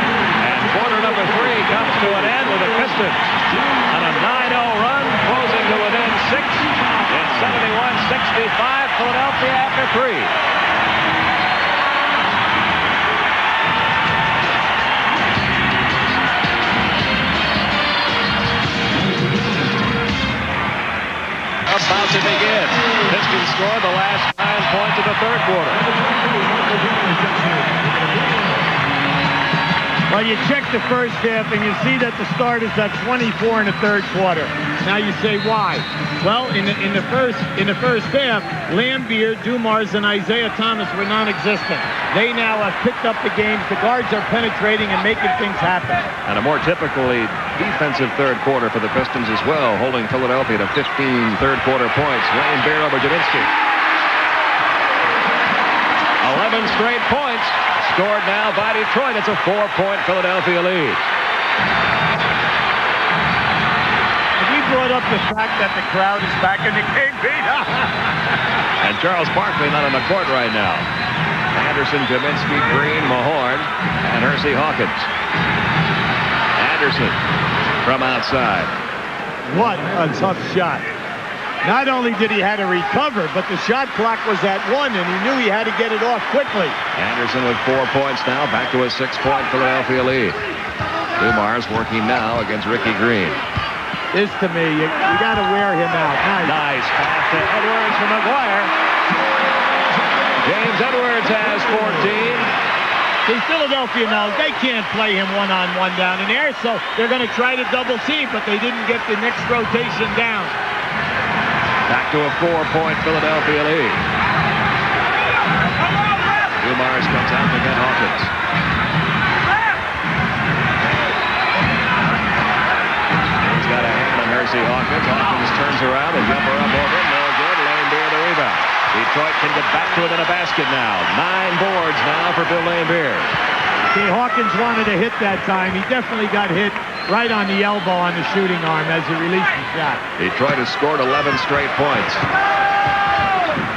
And quarter number 3 comes to an end with the Pistons on a 9-0 run, closing to within 6. It's 71-65, Philadelphia after 3. About to begin. Pistons score the last 9 points of the third quarter.
Well, you check the first half, and you see that the start is at 24 in the third quarter. Now you say, why? Well, in the first half, Lambier, Dumars, and Isaiah Thomas were non-existent. They now have picked up the games. The guards are penetrating and making things happen.
And a more typically defensive third quarter for the Pistons as well, holding Philadelphia to 15 third quarter points. Lambier over Jaminski. 11 straight points. Scored now by Detroit. It's a 4-point Philadelphia lead.
We brought up the fact that the crowd is back in the game, Pete.
And Charles Barkley not on the court right now. Anderson, Jaminski, Green, Mahorn, and Hersey Hawkins. Anderson from outside.
What a tough shot. Not only did he have to recover, but the shot clock was at 1, and he knew he had to get it off quickly.
Anderson with 4 points now, back to a 6-point Philadelphia lead. Dumars working now against Ricky Green.
This, to me, you got to wear him out.
Nice pass to Edwards from McGuire. James Edwards has 14.
See, Philadelphia now, they can't play him one-on-one down in there, so they're going to try to double team, but they didn't get the next rotation down.
Back to a 4-point Philadelphia lead. Dumars comes out to get Hawkins. He's got a hand on Hersey Hawkins. Hawkins turns around and jumper up over him. No good. Lambier the rebound. Detroit can get back to it in a basket now. 9 boards now for Bill Lambier.
See, Hawkins wanted to hit that time. He definitely got hit right on the elbow on the shooting arm as he released the shot.
Detroit has scored 11 straight points.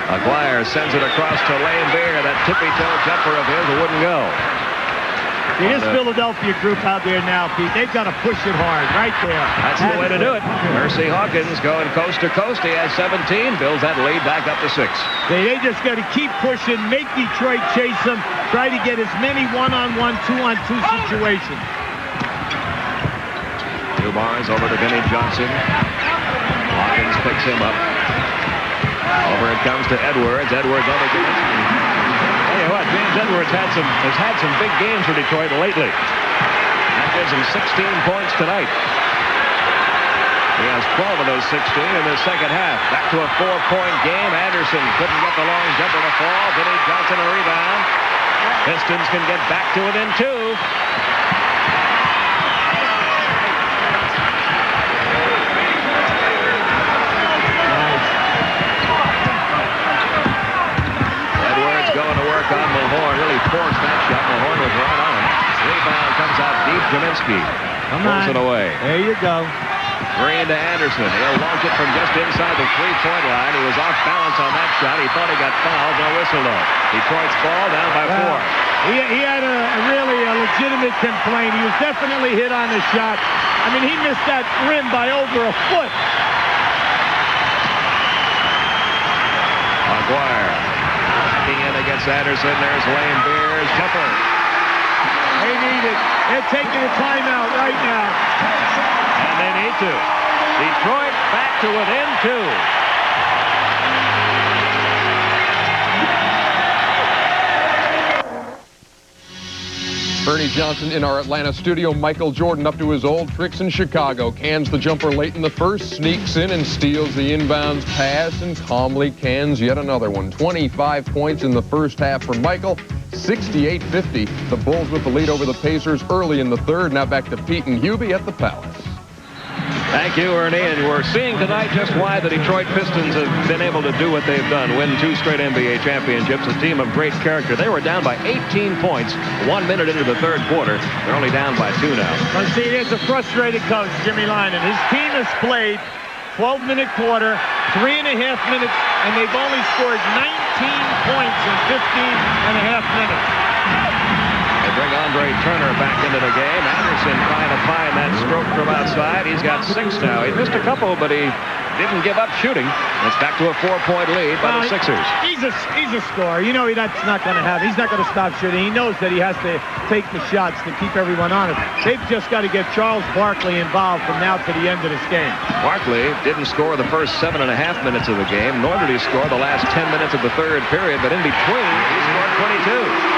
McGuire sends it across to Lambier. That tippy-toe jumper of his wouldn't go.
See, this Philadelphia group out there now, Pete, they've got to push it hard right there.
That's the way to do it. Hersey Hawkins going coast to coast. He has 17. Builds that lead back up to 6.
They just got to keep pushing, make Detroit chase them, try to get as many one-on-one, two-on-two situations.
Dumars over to Vinnie Johnson. Hawkins picks him up. Over it comes to Edwards. Edwards over to Jaminski. Tell you what, James Edwards has had some big games for Detroit lately. That gives him 16 points tonight. He has 12 of those 16 in the second half. Back to a 4-point game. Anderson couldn't get the long jumper to fall. Vinnie Johnson a rebound. Pistons can get back to within 2. On Mahorn, really forced that shot. Mahorn was right on him. Rebound comes out deep. Jaminski pulls it away.
There you go.
Green to Anderson. He'll launch it from just inside the three-point line. He was off balance on that shot. He thought he got fouled. No whistle, though. Detroit's ball down by 4.
He had a really legitimate complaint. He was definitely hit on the shot. I mean, he missed that rim by over a foot.
Maguire checking in against Anderson. There's Lane Beers. Jumper.
They need it. They're taking a timeout right now.
And they need to. Detroit back to within 2.
Ernie Johnson in our Atlanta studio. Michael Jordan up to his old tricks in Chicago. Cans the jumper late in the first, sneaks in and steals the inbounds pass and calmly cans yet another one. 25 points in the first half for Michael. 68-50. The Bulls with the lead over the Pacers early in the third. Now back to Pete and Hubie at the Palace.
Thank you, Ernie. And we're seeing tonight just why the Detroit Pistons have been able to do what they've done, win 2 straight NBA championships, a team of great character. They were down by 18 points 1 minute into the third quarter. They're only down by 2 now.
Well, see, there's a frustrated coach, Jimmy Lyman. His team has played 12-minute quarter, 3.5 minutes, and they've only scored 19 points in 15.5 minutes.
They bring Andre Turner back into the game. Anderson trying to find that stroke from outside. He's got 6 now. He missed a couple, but he didn't give up shooting. It's back to a 4-point lead by the Sixers.
He's a scorer. You know that's not going to happen. He's not going to stop shooting. He knows that he has to take the shots to keep everyone honest. They've just got to get Charles Barkley involved from now to the end of this game.
Barkley didn't score the first 7.5 minutes of the game, nor did he score the last 10 minutes of the third period, but in between, he scored 22.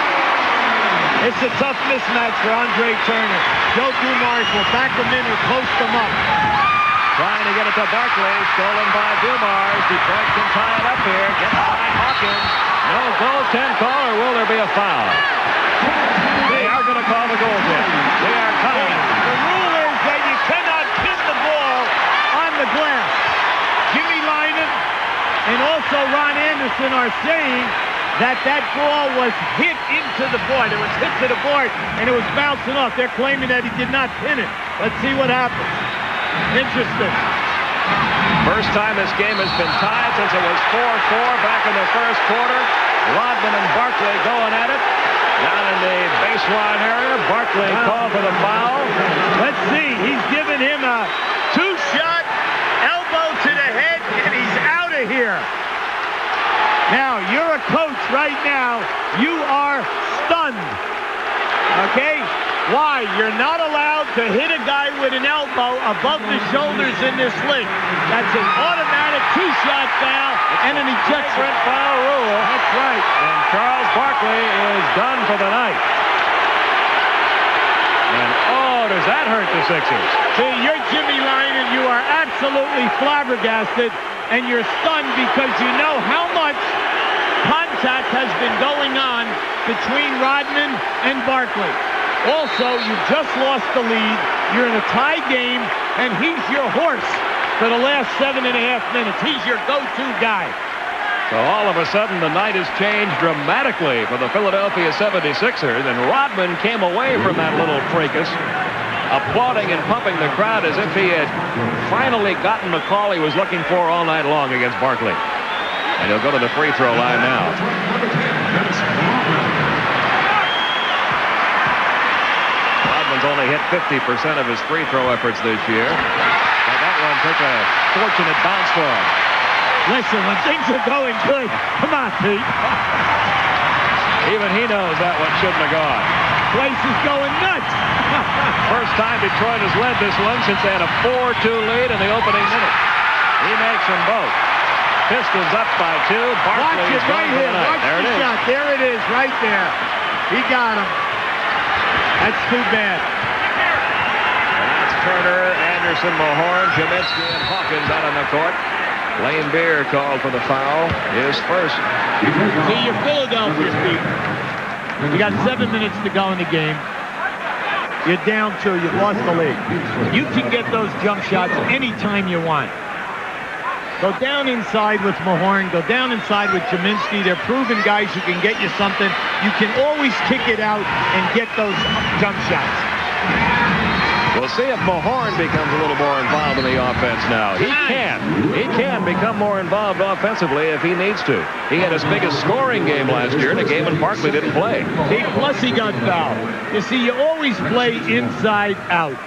It's a tough mismatch for Andre Turner. Joe Dumars will back him in or post him up.
Trying to get it to Barkley. Stolen by Dumars. Detroit can tie it up here. Gets by Hawkins. No goaltend call, or will there be a foul? They are going to call the goaltend. They are coming.
The rule is that you cannot pin the ball on the glass. Jimmy Lyman and also Ron Anderson are saying that ball was hit into the board. It was hit to the board, and it was bouncing off. They're claiming that he did not pin it. Let's see what happens. Interesting.
First time this game has been tied since it was 4-4 back in the first quarter. Rodman and Barkley going at it. Down in the baseline area, Barkley called for the foul.
Let's see. He's giving him a 2-shot elbow to the head, and he's out of here. Now, you're a coach right now. You are stunned. Okay? Why? You're not allowed to hit a guy with an elbow above the shoulders in this league. That's an automatic 2-shot foul and an ejection.
Foul rule.
That's right.
And Charles Barkley is done for the night. And does that hurt the Sixers?
See, you're Jimmy Lyman. You are absolutely flabbergasted. And you're stunned because you know how much contact has been going on between Rodman and Barkley. Also, you just lost the lead. You're in a tie game, and he's your horse for the last 7.5 minutes. He's your go-to guy.
So all of a sudden, the night has changed dramatically for the Philadelphia 76ers, and Rodman came away from that little fracas, applauding and pumping the crowd as if he had finally gotten the call he was looking for all night long against Barkley. And he'll go to the free throw line now. Rodman's only hit 50% of his free throw efforts this year. But that one took a fortunate bounce for him.
Listen, when things are going good, come on, Pete.
Even he knows that one shouldn't have gone.
Place is going nuts.
First time Detroit has led this one since they had a 4-2 lead in the opening minute. He makes them both. Pistons up by 2. Barkley is
right here. Watch
there
the shot. There it is, right there. He got him. That's too bad.
That's Turner, Anderson, Mahorn, Jaminski, and Hawkins out on the court. Lane Beer called for the foul. His first.
See, you're Philadelphia, Pete. You got 7 minutes to go in the game. You're down 2. You've lost the lead. You can get those jump shots anytime you want. Go down inside with Mahorn. Go down inside with Jaminski. They're proven guys who can get you something. You can always kick it out and get those jump shots.
We'll see if Mahorn becomes a little more involved in the offense now. He can become more involved offensively if he needs to. He had his biggest scoring game last year in a game when Barkley didn't play.
Plus he got fouled. You see, you always play inside out.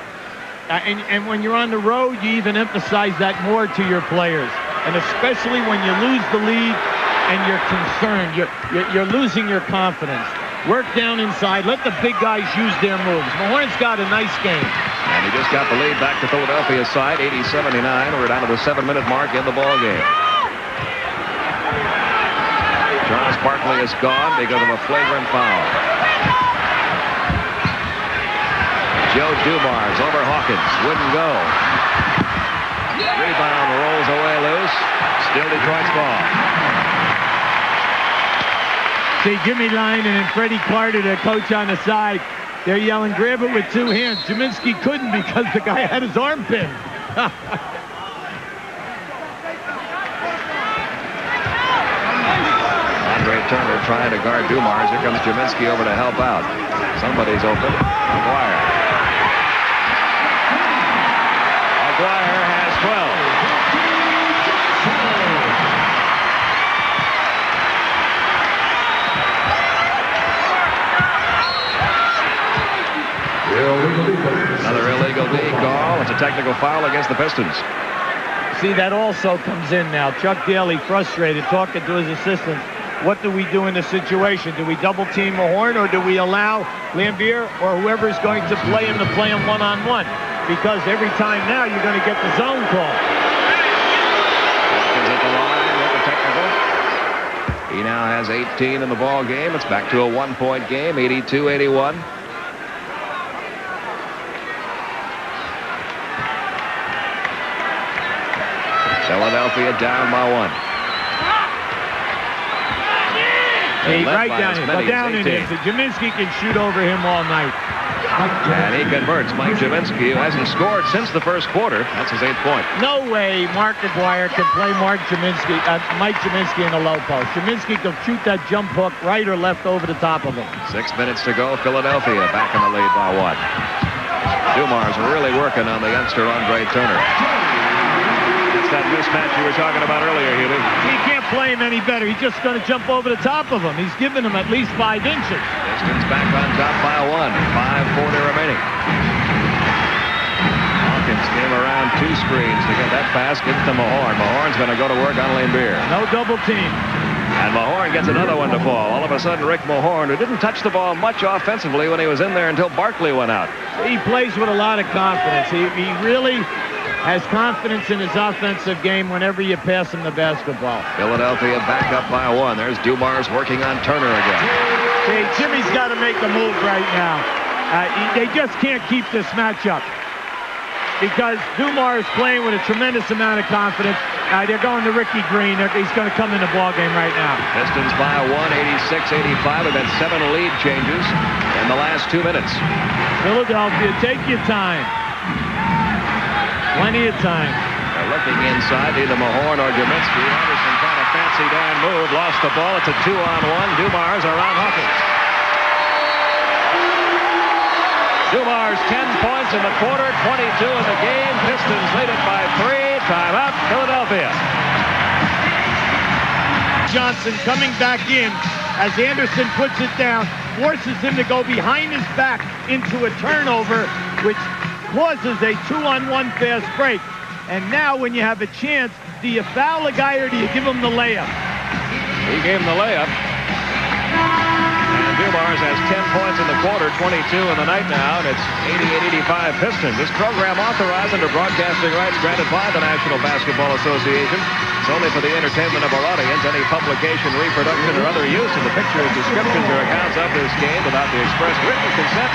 And when you're on the road, you even emphasize that more to your players. And especially when you lose the lead and you're concerned, you're losing your confidence. Work down inside. Let the big guys use their moves. Mahorn's got a nice game.
And he just got the lead back to Philadelphia's side, 80-79. We're down to the 7-minute mark in the ball game. Charles Barkley is gone because of a flagrant foul. Joe Dumars over Hawkins. Wouldn't go. Rebound rolls away loose. Still Detroit's ball.
See, Jimmy Lyon and Freddie Carter, the coach on the side, they're yelling, grab it with two hands. Jaminski couldn't because the guy had his arm pinned.
Andre Turner trying to guard Dumars. Here comes Jaminski over to help out. Somebody's open. Aguirre. Aguirre has 12. Another illegal D call. It's a technical foul against the Pistons.
See, that also comes in now. Chuck Daly frustrated, talking to his assistant. What do we do in this situation? Do we double team Mahorn, or do we allow Lambier or whoever is going to play him to play him one-on-one? Because every time now you're going to get the zone call.
Is at the line with the technical. He now has 18 in the ball game. It's back to a one-point game, 82-81. Philadelphia down by one.
Hey, right down in. Go down in it. Jaminski can shoot over him all night.
And he converts. Mike Jaminski, who hasn't scored since the first quarter. That's his 8th point.
No way Mark Aguirre can play Mike Jaminski in a low post. Jaminski can shoot that jump hook right or left over the top of him.
6 minutes to go. Philadelphia back in the lead by one. Dumars really working on the youngster Andre Turner. It's that mismatch you were talking about earlier, Healy.
He can't play him any better. He's just going to jump over the top of him. He's giving him at least 5 inches.
Pistons back on top by one. 5:40 remaining. Hawkins came around 2 screens to get that pass. Gets to Mahorn. Mahorn's going to go to work on Lambier.
No double team.
And Mahorn gets another one to fall. All of a sudden, Rick Mahorn, who didn't touch the ball much offensively when he was in there until Barkley went out.
He plays with a lot of confidence. He really has confidence in his offensive game whenever you pass him the basketball.
Philadelphia back up by one. There's Dumars working on Turner again.
See, Jimmy's got to make a move right now. They just can't keep this matchup because Dumars is playing with a tremendous amount of confidence. They're going to Ricky Green. He's going to come in the ballgame right now.
Pistons by one, 86-85. We've had 7 lead changes in the last 2 minutes.
Philadelphia, take your time. Plenty of time.
They're looking inside, either Mahorn or Jaminski. Henderson kind of fancy down move, lost the ball. It's a 2-on-1. Dumars around Hawkins. Dumars 10 points in the quarter, 22 in the game. Pistons lead it by 3. Timeout, Philadelphia.
Johnson coming back in as Anderson puts it down, forces him to go behind his back into a turnover, which causes a 2-on-1 fast break. And now when you have a chance, do you foul a guy or do you give him the layup?
He gave him the layup. And Dumars has 10 points in the quarter, 22 in the night now, and it's 88-85 Pistons. This program authorized under broadcasting rights granted by the National Basketball Association. It's only for the entertainment of our audience. Any publication, reproduction, or other use of the pictures, descriptions, or accounts of this game without the express written consent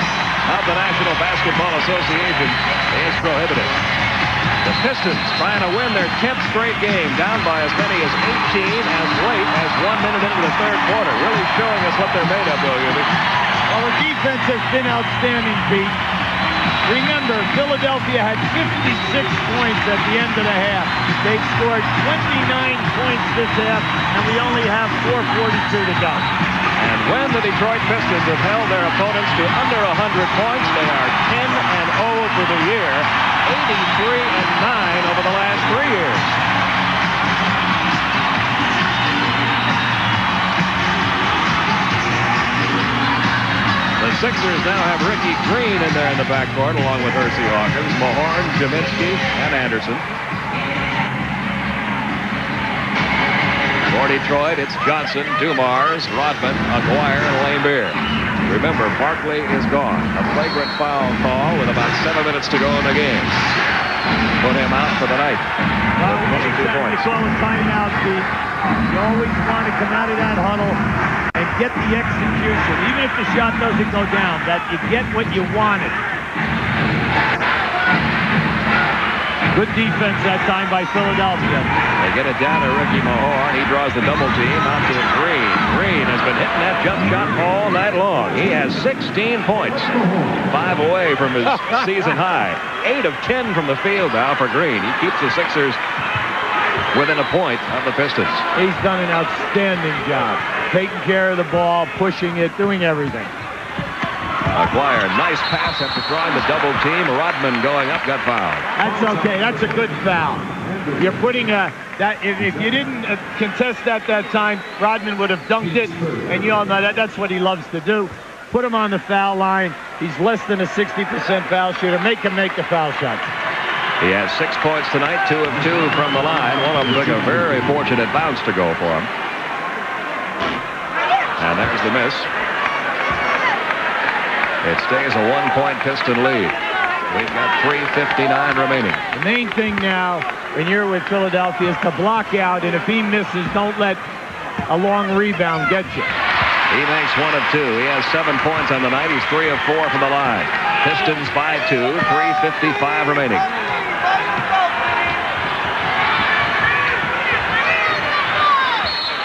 of the National Basketball Association is prohibited. The Pistons trying to win their 10th straight game, down by as many as 18 as late as 1 minute into the third quarter. Really showing us what they're made of, Bill Udy.
Well, the defense has been outstanding, Pete. Remember, Philadelphia had 56 points at the end of the half. They've scored 29 points this half, and we only have 4:42 to go.
And when the Detroit Pistons have held their opponents to under 100 points, they are 10-0 for the year. over the last 3 years. The Sixers now have Ricky Green in there in the backcourt along with Hersey Hawkins, Mahorn, Jaminski, and Anderson. For Detroit, it's Johnson, Dumars, Rodman, Aguirre, and Laimbeer. Remember, Barkley is gone. A flagrant foul call with about 7 minutes to go in the game. Put him out for the night.
Well, anytime you call a timeout, Pete, you always want to come out of that huddle and get the execution. Even if the shot doesn't go down, that you get what you wanted. Good defense that time by Philadelphia.
They get it down to Ricky Mahorn. He draws the double team out to Green. Green has been hitting that jump shot all night long. He has 16 points. 5 away from his season high. 8 of 10 from the field now for Green. He keeps the Sixers within a point of the Pistons.
He's done an outstanding job. Taking care of the ball, pushing it, doing everything.
Aguirre, nice pass after trying the double team. Rodman going up, got fouled.
That's okay. That's a good foul. You're putting that. If you didn't contest that time, Rodman would have dunked it, and you all know that's what he loves to do. Put him on the foul line. He's less than a 60% foul shooter. Make him make the foul shots.
He has 6 points tonight, 2 of 2 from the line. One of them took a very fortunate bounce to go for him. And there's the miss. It stays a 1-point Piston lead. We've got 3:59 remaining.
The main thing now, when you're with Philadelphia, is to block out, and if he misses, don't let a long rebound get you.
He makes 1 of 2. He has 7 points on the night. He's 3 of 4 from the line. Pistons by 2, 3:55 remaining.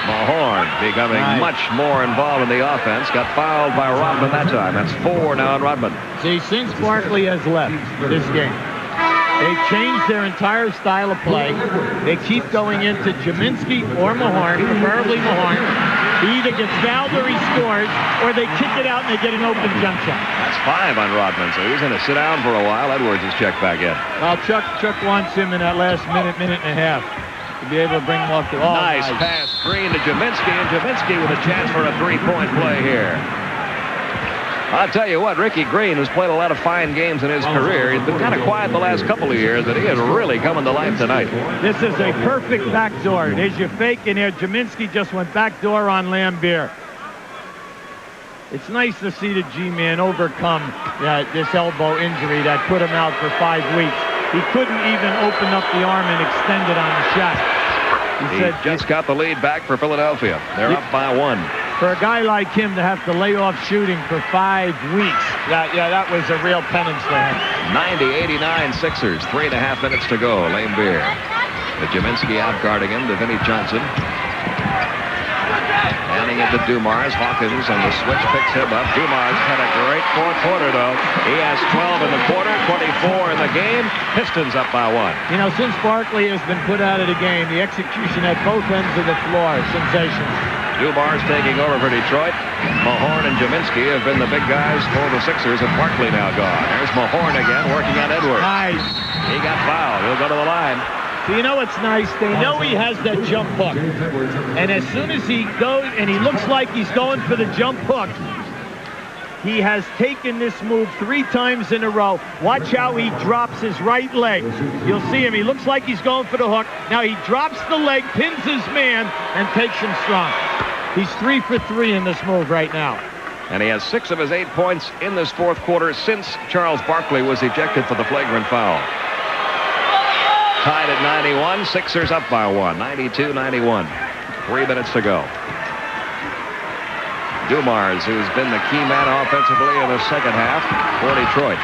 Mahorn becoming much more involved in the offense. Got fouled by Rodman that time. That's 4 now on Rodman.
See, since Barkley has left this game, they've changed their entire style of play. They keep going into Jaminski or Mahorn, preferably Mahorn. He either gets fouled or he scores, or they kick it out and they get an open jump shot.
That's 5 on Rodman, so he's going to sit down for a while. Edwards is checked back in.
Well, Chuck wants him in that last minute and a half to be able to bring him off the ball.
Nice pass, Green to Jaminski, and Jaminski with a chance for a 3-point play here. I'll tell you what, Ricky Green has played a lot of fine games in his career. He's been kind of quiet the last couple of years, but he is really coming to life tonight.
This is a perfect backdoor. There's your fake in there. Jaminski just went backdoor on Laimbeer. It's nice to see the G-man overcome this elbow injury that put him out for 5 weeks. He couldn't even open up the arm and extend it on the shot.
He just got the lead back for Philadelphia. They're up by 1.
For a guy like him to have to lay off shooting for 5 weeks, that was a real penance for him.
90-89 Sixers, 3.5 minutes to go. Laimbeer. The Jaminski out guarding him to Vinnie Johnson. Handing it to Dumars. Hawkins on the switch picks him up. Dumars had a great 4th quarter, though. He has 12 in the quarter, 24 in the game. Pistons up by 1.
You know, since Barkley has been put out of the game, the execution at both ends of the floor, sensational.
Dumars taking over for Detroit. Mahorn and Jaminski have been the big guys for the Sixers, and Barkley now gone. There's Mahorn again working on Edwards.
Nice.
He got fouled. He'll go to the line.
So you know what's nice? They know he has that jump hook. And as soon as he goes, and he looks like he's going for the jump hook, he has taken this move 3 times in a row. Watch how he drops his right leg. You'll see him. He looks like he's going for the hook. Now he drops the leg, pins his man, and takes him strong. He's 3 for 3 in this move right now.
And he has 6 of his 8 points in this 4th quarter since Charles Barkley was ejected for the flagrant foul. Tied at 91, Sixers up by 1, 92-91. 3 minutes to go. Dumars, who's been the key man offensively in the second half for Detroit.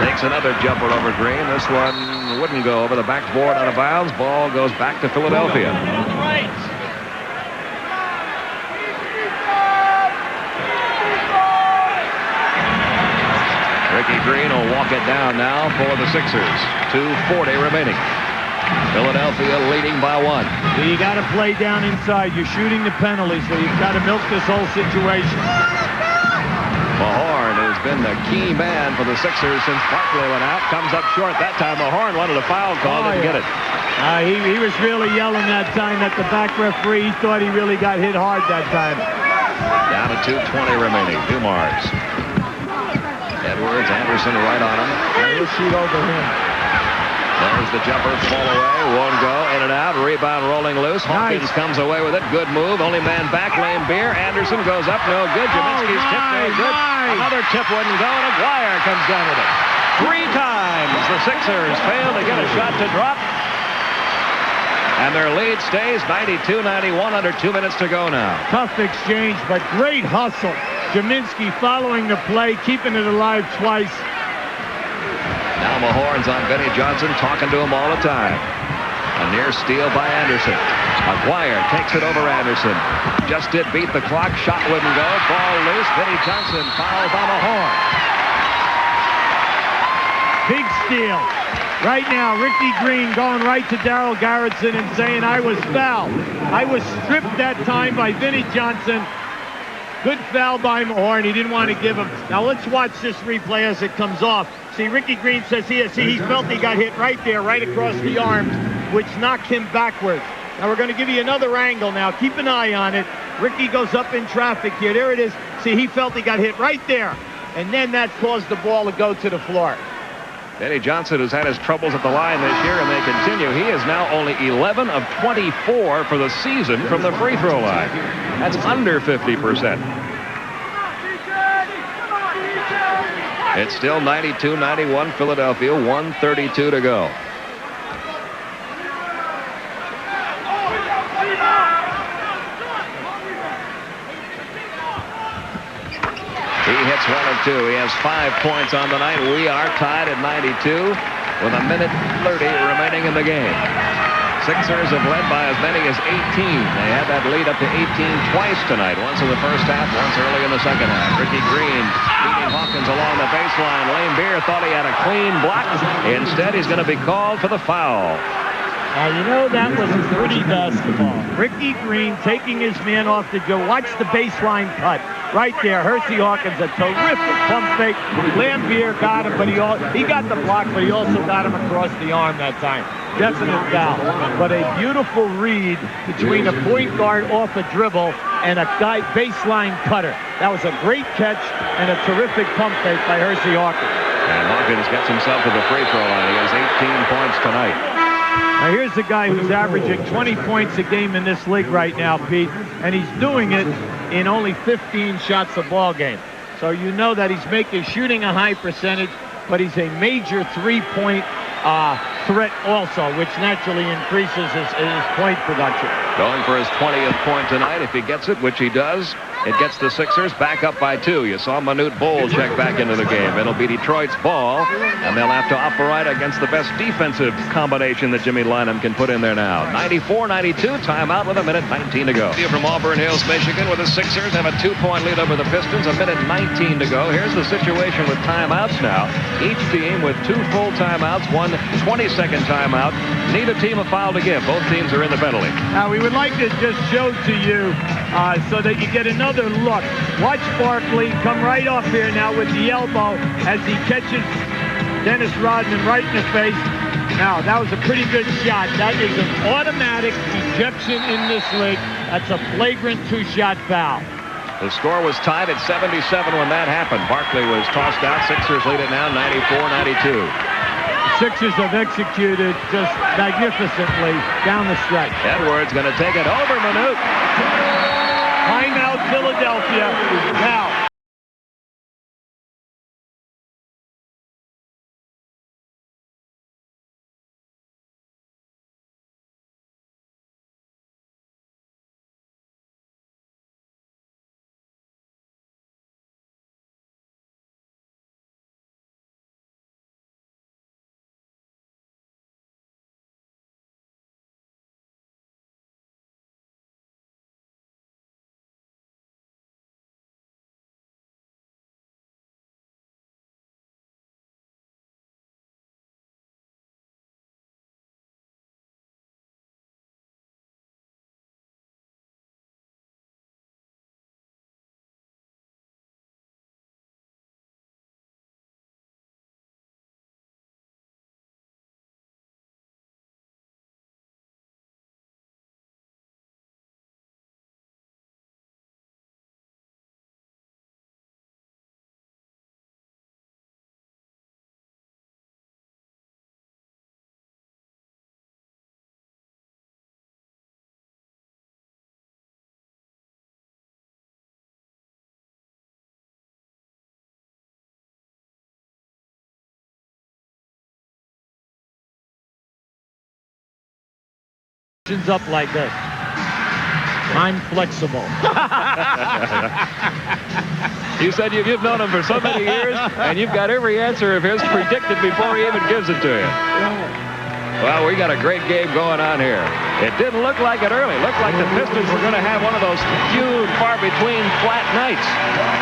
Takes another jumper over Green. This one wouldn't go over the backboard out of bounds. Ball goes back to Philadelphia. Ricky Green will walk it down now for the Sixers. 2:40 remaining. Philadelphia leading by 1.
So you got to play down inside. You're shooting the penalty, so you've got to milk this whole situation.
Mahorn has been been the key man for the Sixers since Barkley went out. Comes up short that time. Mahorn wanted a foul call, didn't get it.
He was really yelling that time at the back referee. He thought he really got hit hard that time.
Down to 2:20 remaining. Dumars. Edwards, Anderson right on him.
He'll shoot over him.
There's the jumper, fall away, won't go, in and out, rebound rolling loose. Hawkins comes away with it, good move, only man back, Lane Beer. Anderson goes up, no good. Jaminski's tip, no good. Another tip wouldn't go, and Aguirre comes down with it. 3 times the Sixers fail to get a shot to drop. And their lead stays 92-91, under 2 minutes to go now.
Tough exchange, but great hustle. Jaminski following the play, keeping it alive twice.
Now Mahorn's on Benny Johnson, talking to him all the time. A near steal by Anderson. Aguirre takes it over Anderson. Just did beat the clock. Shot wouldn't go. Ball loose. Benny Johnson fouls on Mahorn.
Big steal. Right now, Ricky Green going right to Darryl Garretson and saying, I was fouled. I was stripped that time by Vinnie Johnson. Good foul by Mahorn. He didn't want to give him. Now let's watch this replay as it comes off. See, Ricky Green says he felt he got hit right there, right across the arms, which knocked him backwards. Now we're going to give you another angle now. Keep an eye on it. Ricky goes up in traffic here. There it is. See, he felt he got hit right there. And then that caused the ball to go to the floor.
Benny Johnson has had his troubles at the line this year, and they continue. He is now only 11 of 24 for the season from the free throw line. That's under 50%. It's still 92-91 Philadelphia, 1:32 to go. He hits 1 of 2. He has 5 points on the night. We are tied at 92 with a minute 30 remaining in the game. Sixers have led by as many as 18. They had that lead up to 18 twice tonight. Once in the first half, once early in the second half. Ricky Green beating Hawkins along the baseline. Lane Beer thought he had a clean block. Instead, he's going to be called for the foul.
You know, that was pretty basketball. Ricky Green taking his man off the Joe. Watch the baseline cut. Right there, Hersey Hawkins, a terrific pump fake. Lambier got him, but he got the block, but he also got him across the arm that time. Definite foul. But a beautiful read between a point guard off a dribble and a guy baseline cutter. That was a great catch and a terrific pump fake by Hersey Hawkins.
And Hawkins gets himself to the free throw line. He has 18 points tonight.
Now here's a guy who's averaging 20 points a game in this league right now, Pete, and he's doing it in only 15 shots a ball game. So you know that he's shooting a high percentage, but he's a major three-point threat also, which naturally increases his point production.
Going for his 20th point tonight. If he gets it, which he does, it gets the Sixers back up by 2. You saw Manute Bol check back into the game. It'll be Detroit's ball, and they'll have to operate against the best defensive combination that Jimmy Lynam can put in there now. 94-92, timeout with a minute 19 to go. From Auburn Hills, Michigan, where the Sixers have a 2-point lead over the Pistons, a minute 19 to go. Here's the situation with timeouts now. Each team with 2 full timeouts, 1 20-second timeout. Neither team a foul to give. Both teams are in the penalty.
Now, we would like to just show to you so that you get another look. Watch Barkley come right off here now with the elbow as he catches Dennis Rodman right in the face. Now, that was a pretty good shot. That is an automatic ejection in this league. That's a flagrant 2-shot foul.
The score was tied at 77 when that happened. Barkley was tossed out. Sixers lead it now 94-92.
Sixers have executed just magnificently down the stretch.
Edwards going to take it over Manute.
Timeout Philadelphia. Now up like this. I'm flexible.
You said you've known him for so many years, and you've got every answer of his predicted before he even gives it to you. Well, we got a great game going on here. It didn't look like it early. It looked like the Pistons were going to have one of those few far between flat nights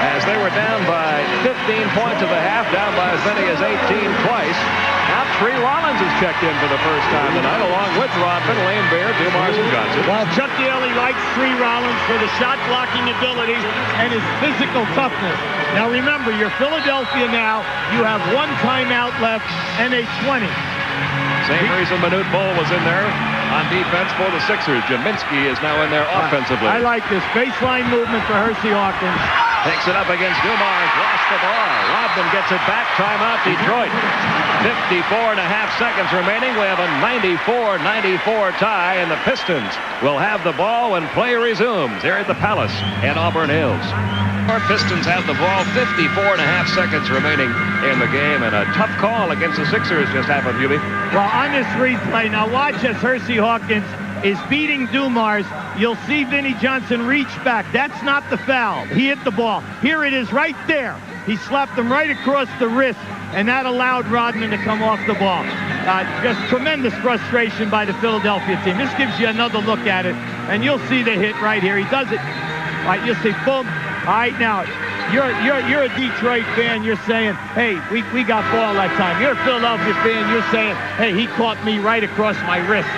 as they were down by 15 points at the half, down by as many as 18 twice. Now Tree Rollins has checked in for the first time tonight, along with Rodman, Lane Bear, Dumars, and Johnson.
Well, Chuck Daly likes Tree Rollins for the shot-blocking ability and his physical toughness. Now remember, you're Philadelphia now. You have one timeout left and a 20.
Same reason Manute Bol was in there on defense for the Sixers. Jaminski is now in there offensively.
I like this baseline movement for Hersey Hawkins.
Takes it up against Dumars. Lost the ball. Rodman gets it back. Timeout, Detroit. 54 and a half seconds remaining. We have a 94-94 tie, and the Pistons will have the ball when play resumes here at the Palace in Auburn Hills. Our Pistons have the ball, 54 and a half seconds remaining in the game, and a tough call against the Sixers just happened, Hubie.
Well, on this replay, now watch as Hersey Hawkins is beating Dumars. You'll see Vinnie Johnson reach back. That's not the foul. He hit the ball. Here it is right there. He slapped him right across the wrist, and that allowed Rodman to come off the ball. Just tremendous frustration by the Philadelphia team. This gives you another look at it, and you'll see the hit right here. He does it. All right, you'll see, boom. All right, now, you're a Detroit fan. You're saying, hey, we got ball that time. You're a Philadelphia fan. You're saying, hey, he caught me right across my wrist.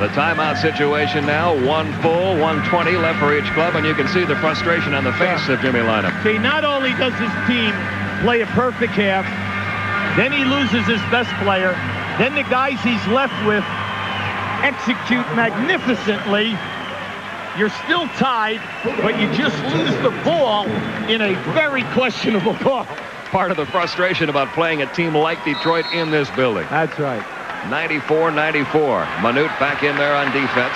The timeout situation now, 1 full, 120 left for each club, and you can see the frustration on the face of Jimmy Lynam.
See, not only does his team play a perfect half, then he loses his best player, then the guys he's left with execute magnificently. You're still tied, but you just lose the ball in a very questionable call.
Part of the frustration about playing a team like Detroit in this building.
That's right.
94-94. Manute back in there on defense,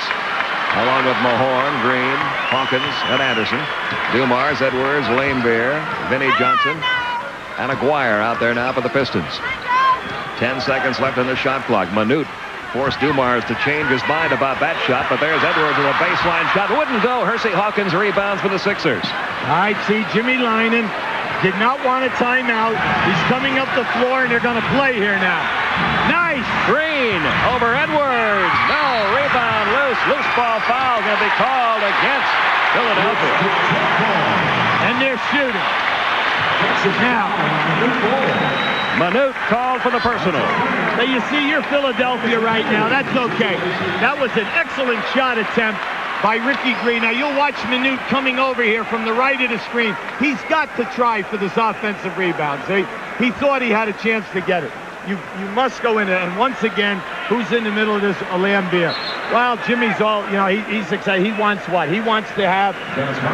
along with Mahorn, Green, Hawkins, and Anderson. Dumars, Edwards, Lane Bear, Vinnie Johnson, and Aguirre out there now for the Pistons. 10 seconds left in the shot clock. Manute forced Dumars to change his mind about that shot, but there's Edwards with a baseline shot. Wouldn't go. Hersey Hawkins rebounds for the Sixers.
All right, see, Jimmy Lynam did not want a timeout. He's coming up the floor, and they're going to play here now. Nice.
Green over Edwards. No, rebound loose. Loose ball foul going to be called against Philadelphia.
And they're shooting. Now,
Manute called for the personal.
So you see, you're Philadelphia right now. That's okay. That was an excellent shot attempt by Ricky Green. Now, you'll watch Manute coming over here from the right of the screen. He's got to try for this offensive rebound. See, he thought he had a chance to get it. You must go in there. And once again, who's in the middle of this? Lambier. Well, Jimmy's all, you know, he's excited. He wants what? He wants to have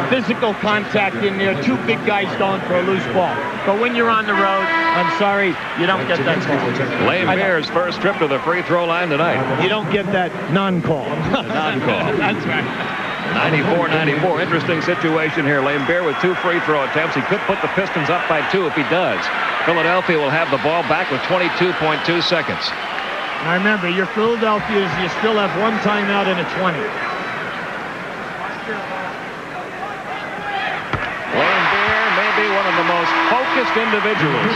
physical contact in there. Two big guys going for a loose ball. But when you're on the road, I'm sorry, you don't get that call.
Lane Bear's first trip to the free throw line tonight.
You don't get that non-call.
Non-call.
That's right.
94-94. Interesting situation here. Lane Bear with 2 free throw attempts. He could put the Pistons up by 2 if he does. Philadelphia will have the ball back with 22.2 seconds.
Now remember, your Philadelphia, you still have 1 timeout and a 20.
Lane Bear may be one of the most focused individuals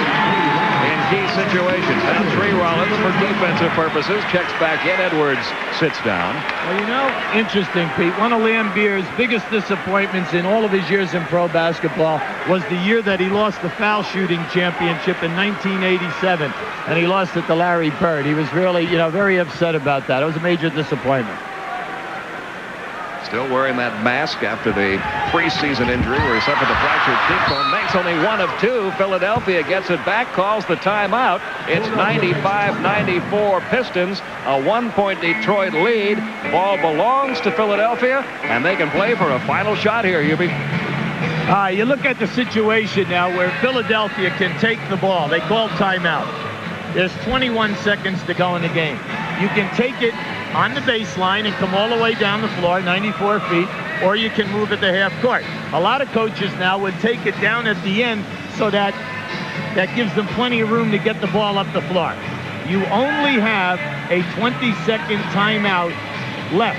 in key situations. Now Tree Rollins, for defensive purposes, checks back in. Edwards sits down.
Well, you know, interesting, Pete. One of Lambier's biggest disappointments in all of his years in pro basketball was the year that he lost the foul shooting championship in 1987, and he lost it to Larry Bird. He was really, you know, very upset about that. It was a major disappointment.
Still wearing that mask after the preseason injury where he suffered a fractured cheekbone. Makes only 1 of 2. Philadelphia gets it back, calls the timeout. It's 95-94 Pistons, a 1-point Detroit lead. Ball belongs to Philadelphia, and they can play for a final shot here, Hubie.
You look at the situation now where Philadelphia can take the ball. They call timeout. There's 21 seconds to go in the game. You can take it on the baseline and come all the way down the floor, 94 feet, or you can move it to half court. A lot of coaches now would take it down at the end so that gives them plenty of room to get the ball up the floor. You only have a 20-second timeout left.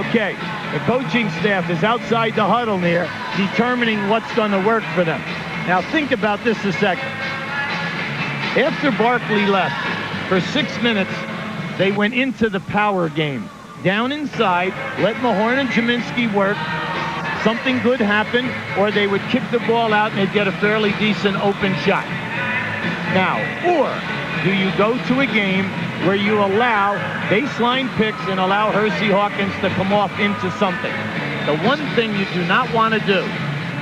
Okay, the coaching staff is outside the huddle there, determining what's going to work for them. Now think about this a second. After Barkley left, for 6 minutes, they went into the power game. Down inside, let Mahorn and Jaminski work. Something good happened, or they would kick the ball out and they'd get a fairly decent open shot. Now, or do you go to a game where you allow baseline picks and allow Hersey Hawkins to come off into something? The one thing you do not want to do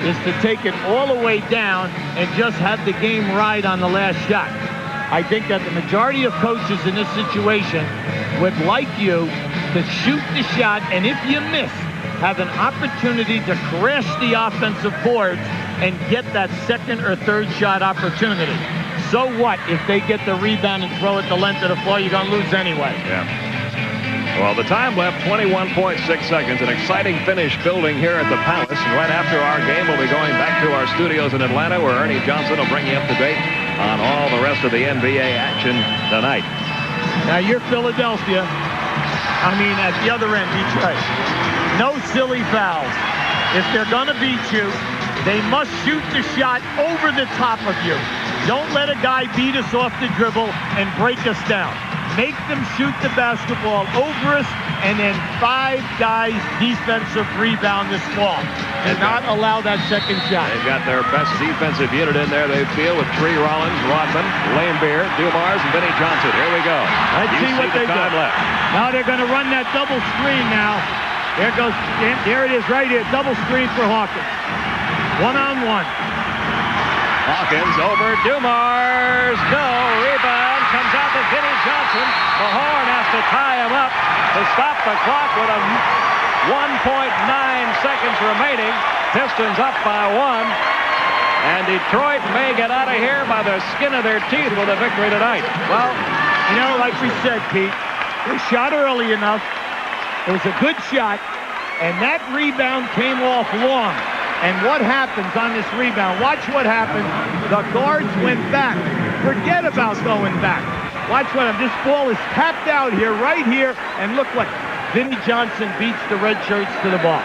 is to take it all the way down and just have the game ride on the last shot. I think that the majority of coaches in this situation would like you to shoot the shot, and if you miss, have an opportunity to crash the offensive boards and get that second or third shot opportunity. So what if they get the rebound and throw it the length of the floor? You're going to lose anyway.
Yeah. Well, the time left, 21.6 seconds. An exciting finish building here at the Palace. And right after our game, we'll be going back to our studios in Atlanta, where Ernie Johnson will bring you up to date on all the rest of the NBA action tonight.
Now, you're Philadelphia. I mean, at the other end, Detroit. No silly fouls. If they're going to beat you, they must shoot the shot over the top of you. Don't let a guy beat us off the dribble and break us down. Make them shoot the basketball over us, and then 5 guys defensive rebound this ball. And not allow that second shot.
They've got their best defensive unit in there, they feel, with Tree Rollins, Rodman, Laimbeer, Dumars, and Vinnie Johnson. Here we go.
Let's see what they do.
Left.
Now they're going to run that double screen now. There goes, there it is right here. Double screen for Hawkins. One-on-one.
Hawkins over Dumars. No. Rebound. Comes out to Vinnie Johnson. Mahorn has to tie him up to stop the clock with a 1.9 seconds remaining. Pistons up by 1. And Detroit may get out of here by the skin of their teeth with a victory tonight.
Well, you know, like we said, Pete, they shot early enough. It was a good shot, and that rebound came off long. And what happens on this rebound? Watch what happens. The guards went back. Forget about going back. Watch what happens. This ball is tapped out here, right here, and look what Vinnie Johnson beats the red shirts to the ball.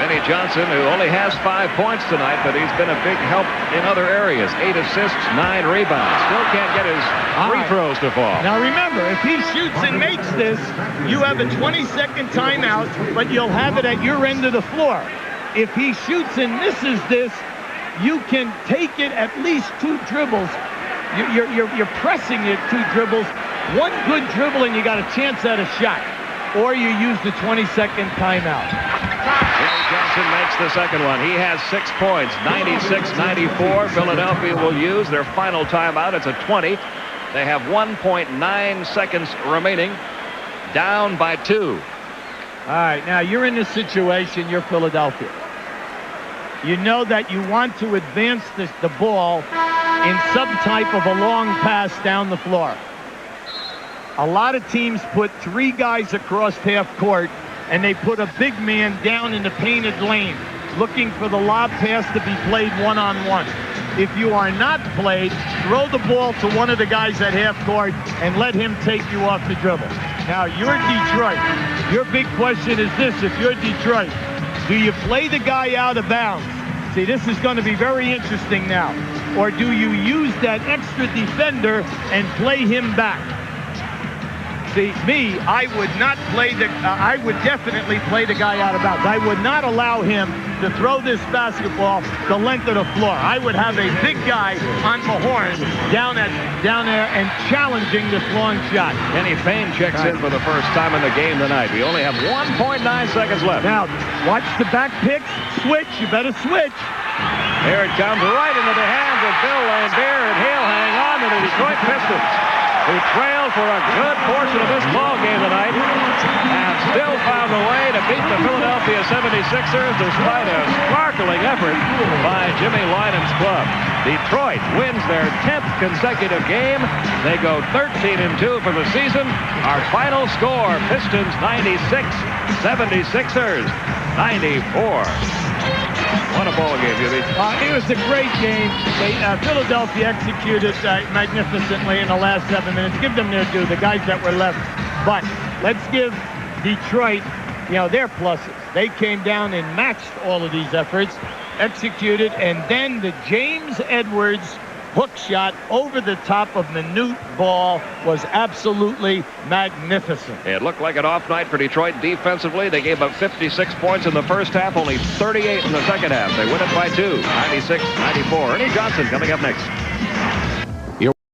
Vinnie Johnson, who only has 5 points tonight, but he's been a big help in other areas. 8 assists, 9 rebounds. Still can't get his free throws to fall.
Now remember, if he shoots and makes this, you have a 20-second timeout, but you'll have it at your end of the floor. If he shoots and misses this, you can take it at least 2 dribbles. You're pressing it 2 dribbles. 1 good dribble and you got a chance at a shot. Or you use the 20-second timeout.
Vinnie Johnson makes the second one. He has 6 points, 96-94. Philadelphia will use their final timeout. It's a 20. They have 1.9 seconds remaining, down by 2.
All right, now you're in this situation, you're Philadelphia. You know that you want to advance the ball in some type of a long pass down the floor. A lot of teams put 3 guys across half court, and they put a big man down in the painted lane, looking for the lob pass to be played one-on-one. If you are not played, throw the ball to one of the guys at half court and let him take you off the dribble. Now, you're Detroit. Your big question is this: if you're Detroit, do you play the guy out of bounds? See, this is going to be very interesting now. Or do you use that extra defender and play him back? See, me, I would not play I would definitely play the guy out of bounds. I would not allow him to throw this basketball the length of the floor. I would have a big guy on Mahorn down there and challenging this long shot.
Kenny Payne checks in for the first time in the game tonight. We only have 1.9 seconds left.
Now, watch the back pick. Switch. You better switch.
Here it comes, right into the hands of Bill Laimbeer, and he'll hang on to the Detroit Pistons, who trailed for a good portion of this ball game tonight and still found a way to beat the Philadelphia 76ers despite a sparkling effort by Jimmy Lynam's club. Detroit wins their 10th consecutive game. They go 13-2 for the season. Our final score, Pistons 96, 76ers 94. What a ball game, Jimmy.
It was a great game. Philadelphia executed magnificently in the last 7 minutes. Give them their due, the guys that were left. But let's give Detroit, their pluses. They came down and matched all of these efforts, executed, and then the James Edwards hook shot over the top of Minute ball was absolutely magnificent.
It looked like an off night for Detroit defensively. They gave up 56 points in the first half, only 38 in the second half. They win it by 2, 96-94. Ernie Johnson coming up next.